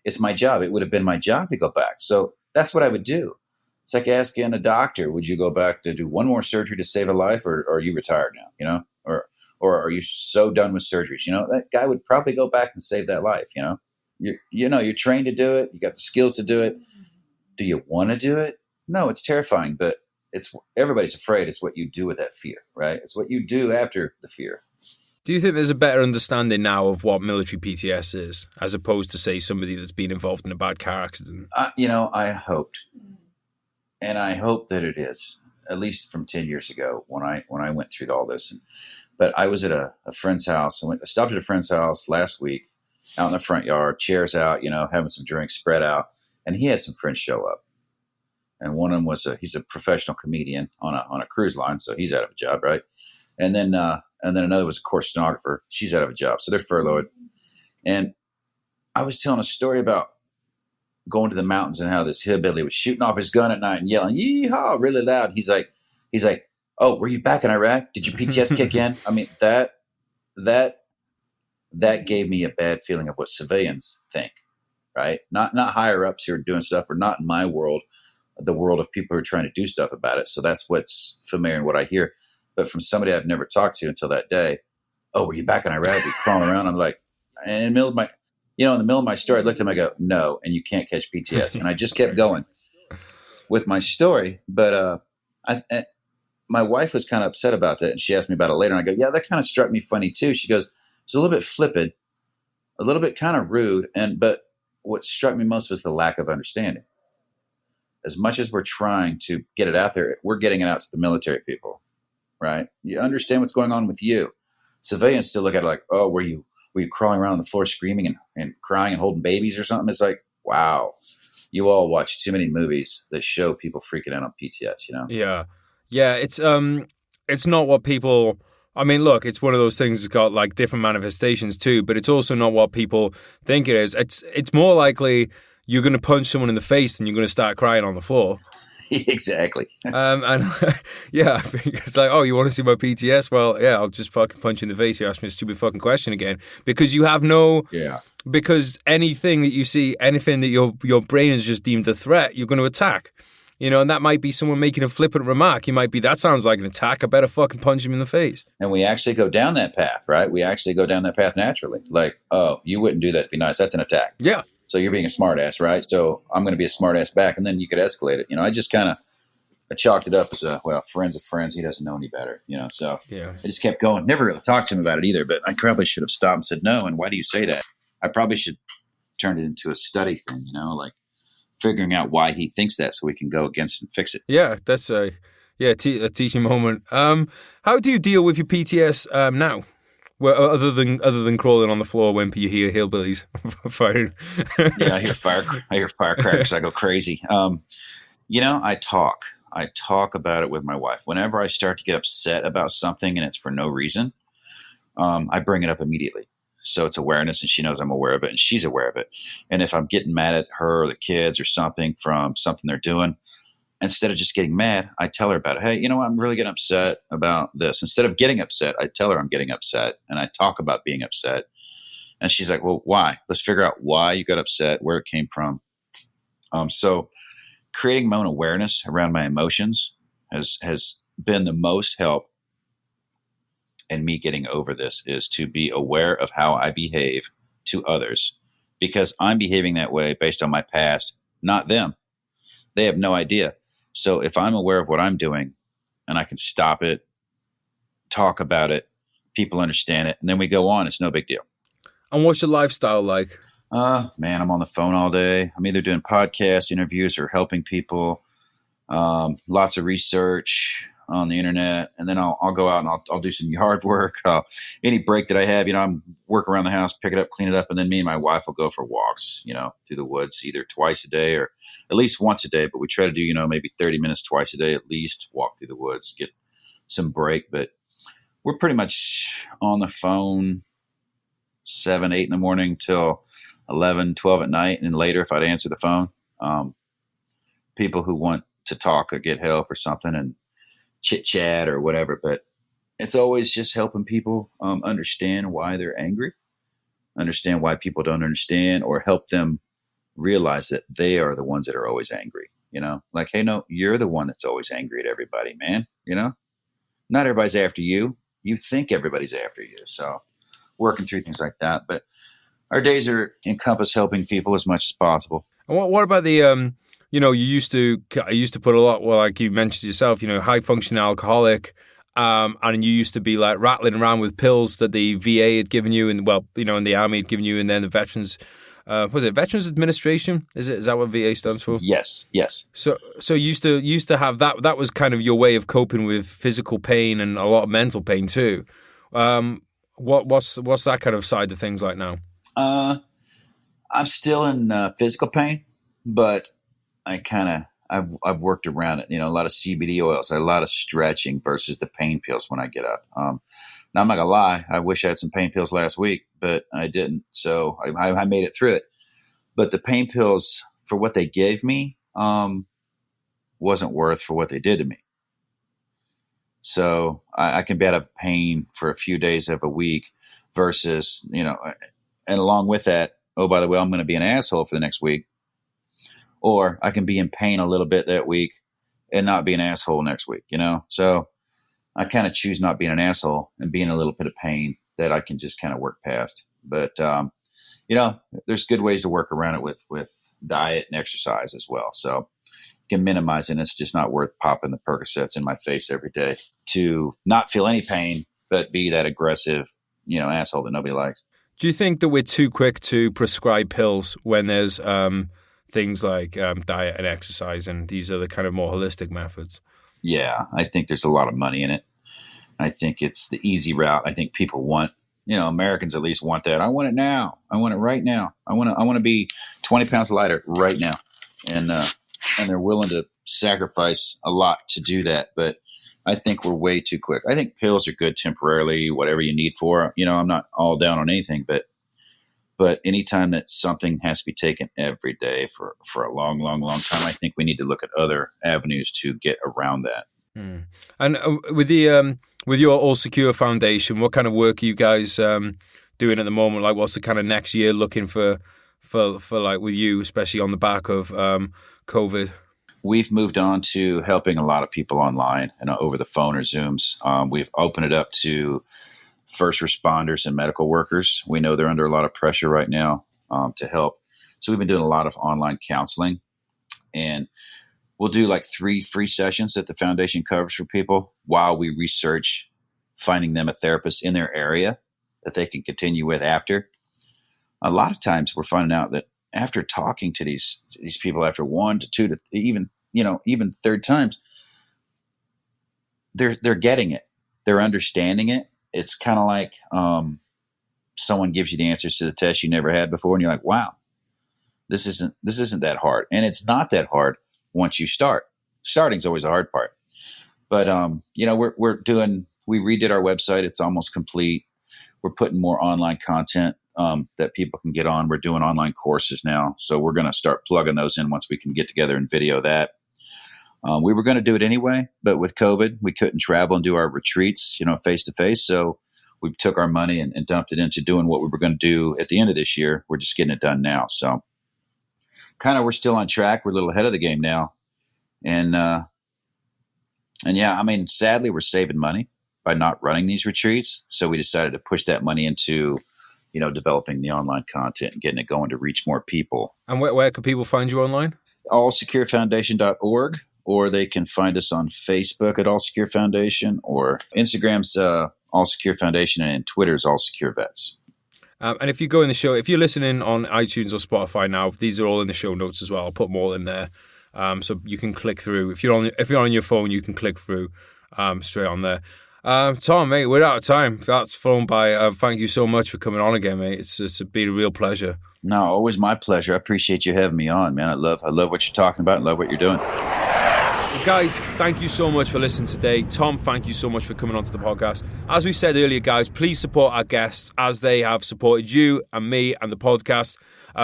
It's my job. It would have been my job to go back. So that's what I would do." It's like asking a doctor, would you go back to do one more surgery to save a life, or are you retired now, or are you so done with surgeries? That guy would probably go back and save that life, You're trained to do it. You got the skills to do it. Do you want to do it? No, it's terrifying, but everybody's afraid. It's what you do with that fear, right? It's what you do after the fear. Do you think there's a better understanding now of what military PTS is, as opposed to, say, somebody that's been involved in a bad car accident? I hoped. And I hope that it is, at least from 10 years ago when I went through all this. But I was at a friend's house. I stopped at a friend's house last week, out in the front yard, chairs out, having some drinks spread out. And he had some friends show up. And one of them he's a professional comedian on a cruise line, so he's out of a job, right? And then another was a course stenographer. She's out of a job, so they're furloughed. And I was telling a story about going to the mountains and how this hillbilly was shooting off his gun at night and yelling "Yeehaw!" really loud. He's like, "Oh, were you back in Iraq? Did your PTS kick in?" I mean, that gave me a bad feeling of what civilians think, right? Not higher ups who are doing stuff, or not in my world, the world of people who are trying to do stuff about it. So that's what's familiar and what I hear. But from somebody I've never talked to until that day, "Oh, were you back in Iraq? Were you crawling around?" I'm like, and in the middle of my story, I looked at him, I go, "No, and you can't catch PTS." And I just kept going with my story. But my wife was kind of upset about that. And she asked me about it later. And I go, "Yeah, that kind of struck me funny too." She goes, "It's a little bit flippant, a little bit kind of rude. But what struck me most was the lack of understanding. As much as we're trying to get it out there, we're getting it out to the military people, right? You understand what's going on with you. Civilians still look at it like, oh, were you crawling around on the floor screaming and crying and holding babies or something? It's like, wow, you all watch too many movies that show people freaking out on PTS, you know? Yeah. Yeah, it's not what people, I mean, look, it's one of those things that's got like different manifestations too, but it's also not what people think it is. It's more likely you're going to punch someone in the face and you're going to start crying on the floor. Exactly. And yeah, I think it's like, oh, you want to see my PTS? Well, yeah, I'll just fucking punch you in the face. You ask me a stupid fucking question again because you have no, because anything that you see, anything that your brain is just deemed a threat, you're going to attack. You know, and that might be someone making a flippant remark. You might be, that sounds like an attack. I better fucking punch him in the face. And we actually go down that path, right? We actually go down that path naturally. Like, oh, you wouldn't do that to be nice. That's an attack. Yeah. So you're being a smart ass, right? So I'm going to be a smart ass back. And then you could escalate it. You know, I just kind of, I chalked it up as friends of friends. He doesn't know any better, you know? So yeah. I just kept going. Never really talked to him about it either, but I probably should have stopped and said, no. And why do you say that? I probably should turn it into a study thing, you know, like figuring out why he thinks that so we can go against and fix it. Yeah, that's a teaching moment. How do you deal with your PTS now? Well, other than crawling on the floor when you hear hillbillies firing. Yeah, I hear firecrackers. I go crazy. You know, I talk about it with my wife. Whenever I start to get upset about something and it's for no reason, I bring it up immediately. So it's awareness, and she knows I'm aware of it, and she's aware of it. And if I'm getting mad at her or the kids or something from something they're doing, instead of just getting mad, I tell her about it. Hey, you know what? I'm really getting upset about this. Instead of getting upset, I tell her I'm getting upset, and I talk about being upset. And she's like, well, why? Let's figure out why you got upset, where it came from. So creating my own awareness around my emotions has been the most help in me getting over this, is to be aware of how I behave to others, because I'm behaving that way based on my past, not them. They have no idea. So if I'm aware of what I'm doing and I can stop it, talk about it, people understand it, and then we go on, it's no big deal. And what's your lifestyle like? Man, I'm on the phone all day. I'm either doing podcasts, interviews, or helping people. Lots of research on the internet, and then I'll go out and I'll do some yard work. Any break that I have, you know, I'm work around the house, pick it up, clean it up, and then me and my wife will go for walks, you know, through the woods, either twice a day or at least once a day. But we try to do, you know, maybe 30 minutes twice a day at least, walk through the woods, get some break. But we're pretty much on the phone 7, 8 in the morning till 11, 12 at night, and then later if I'd answer the phone. People who want to talk or get help or something and chit chat or whatever, but it's always just helping people understand why they're angry, understand why people don't understand, or help them realize that they are the ones that are always angry. You know, like, hey, no, you're the one that's always angry at everybody, man. You know, not everybody's after you. You think everybody's after you. So working through things like that. But our days are encompass helping people as much as possible. And what about the you know, I used to put a lot, well, like you mentioned yourself, you know, high functioning alcoholic, and you used to be like rattling around with pills that the VA had given you, and well, you know, and the Army had given you, and then the Veterans, was it Veterans Administration? Is that what VA stands for? Yes. So you used to have that. That was kind of your way of coping with physical pain and a lot of mental pain too. What's that kind of side of things like now? I'm still in physical pain, but I've worked around it. You know, a lot of CBD oils, a lot of stretching versus the pain pills when I get up. Now I'm not gonna lie, I wish I had some pain pills last week, but I didn't. So I made it through it. But the pain pills, for what they gave me, wasn't worth for what they did to me. So I can be out of pain for a few days of a week versus, you know, and along with that, oh, by the way, I'm going to be an asshole for the next week. Or I can be in pain a little bit that week and not be an asshole next week, you know? So I kind of choose not being an asshole and being a little bit of pain that I can just kind of work past. But, you know, there's good ways to work around it with diet and exercise as well. So you can minimize it. And it's just not worth popping the Percocets in my face every day to not feel any pain, but be that aggressive, you know, asshole that nobody likes. Do you think that we're too quick to prescribe pills when there's things like diet and exercise, and these are the kind of more holistic methods? Yeah, I think there's a lot of money in it. I think it's the easy route. I think people want, Americans at least want that. I want it now. I want it right now. I want to be 20 pounds lighter right now. And they're willing to sacrifice a lot to do that. But I think we're way too quick. I think pills are good temporarily, whatever you need for. I'm not all down on anything, but anytime that something has to be taken every day for a long, long, long time, I think we need to look at other avenues to get around that. And with your All Secure Foundation, what kind of work are you guys doing at the moment? Like, what's the kind of next year looking for like with you, especially on the back of COVID? We've moved on to helping a lot of people online and over the phone or Zooms. We've opened it up to first responders and medical workers. We know they're under a lot of pressure right now to help. So we've been doing a lot of online counseling, and we'll do like 3 free sessions that the foundation covers for people while we research finding them a therapist in their area that they can continue with after. A lot of times we're finding out that after talking to these people after 1 to 2 to even third times, they're getting it. They're understanding it. It's kind of like someone gives you the answers to the test you never had before, and you're like, wow, this isn't that hard. And it's not that hard once you start. Starting's always a hard part. But we redid our website. It's almost complete. We're putting more online content that people can get on. We're doing online courses now. So we're going to start plugging those in once we can get together and video that. We were going to do it anyway, but with COVID, we couldn't travel and do our retreats, face to face. So we took our money and dumped it into doing what we were going to do at the end of this year. We're just getting it done now. So kind of, we're still on track. We're a little ahead of the game now. And yeah, I mean, sadly, we're saving money by not running these retreats. So we decided to push that money into, developing the online content and getting it going to reach more people. And where can people find you online? allsecurefoundation.org, or they can find us on Facebook at All Secure Foundation, or Instagram's All Secure Foundation, and Twitter's All Secure Vets. And if you go in the show, if you're listening on iTunes or Spotify now, these are all in the show notes as well. I'll put them all in there, so you can click through. If you're on your phone, you can click through straight on there. Tom, mate, we're out of time. That's flown by. Thank you so much for coming on again, mate. It's been a real pleasure. No, always my pleasure. I appreciate you having me on, man. I love what you're talking about and love what you're doing. Well, guys, thank you so much for listening today. Tom, thank you so much for coming onto the podcast. As we said earlier, guys, please support our guests as they have supported you and me and the podcast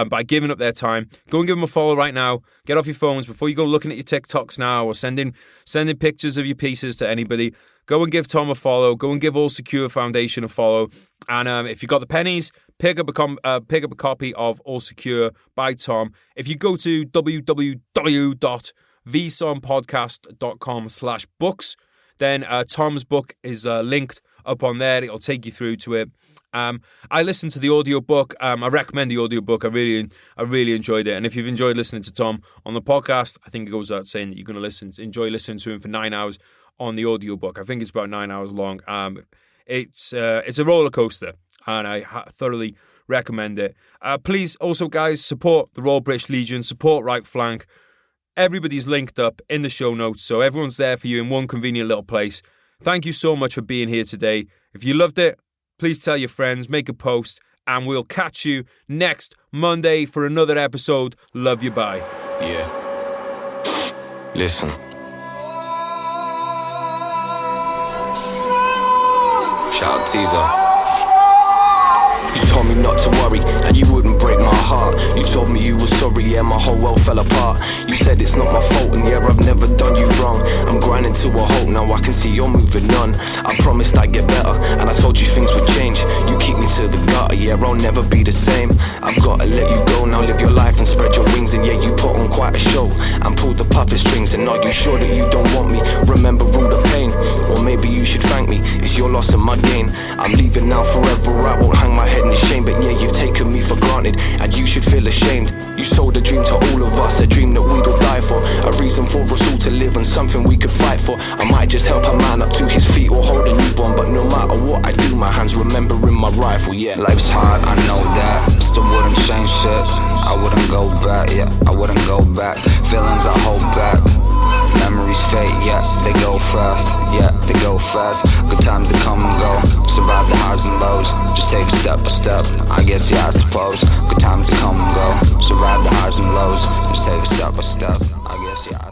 by giving up their time. Go and give them a follow right now. Get off your phones before you go looking at your TikToks now or sending pictures of your pieces to anybody. Go and give Tom a follow. Go and give All Secure Foundation a follow. And if you got the pennies, pick up a copy of All Secure by Tom. If you go to www.vsompodcast.com/books, then Tom's book is linked up on there. It'll take you through to it. I listened to the audiobook. I recommend the audiobook. I really enjoyed it. And if you've enjoyed listening to Tom on the podcast, I think it goes without saying that you're going to enjoy listening to him for 9 hours on the audiobook. I think it's about 9 hours long. It's a roller coaster, and I thoroughly recommend it. Please also, guys, support the Royal British Legion, support Right Flank. Everybody's linked up in the show notes, so everyone's there for you in one convenient little place. Thank you so much for being here today. If you loved it, please tell your friends, make a post, and we'll catch you next Monday for another episode. Love you, bye. Yeah. Listen. Shout out Teaser. You told me not to worry, and you wouldn't break my heart. You told me you were sorry, yeah, my whole world fell apart. You said it's not my fault, and yeah, I've never done you wrong. I'm grinding to a halt, now I can see you're moving on. I promised I'd get better, and I told you things would change. You keep me to the gutter, yeah, I'll never be the same. I've gotta let you go, now live your life and spread your wings. And yeah, you put on quite a show, and pulled the puppet strings. And are you sure that you don't want me? Remember all the pain, or maybe you should thank me. It's it's your loss and my gain. I'm leaving now forever, I won't hang my head in shame. But yeah, you've taken me for granted, and you should feel ashamed. You sold a dream to all of us, a dream that we'd all die for, a reason for us all to live and something we could fight for. I might just help a man up to his feet or hold a newborn, but no matter what I do, my hands remembering my rifle, yeah. Life's hard, I know that, still wouldn't change shit. I wouldn't go back, yeah, I wouldn't go back. Feelings I hold back, memories fade, yeah, they go fast, yeah, they go fast. Good times to come and go, survive the highs and lows, just take it step by step, I guess, yeah, I suppose. Good times to come and go, survive the highs and lows, just take it step by step, I guess, yeah,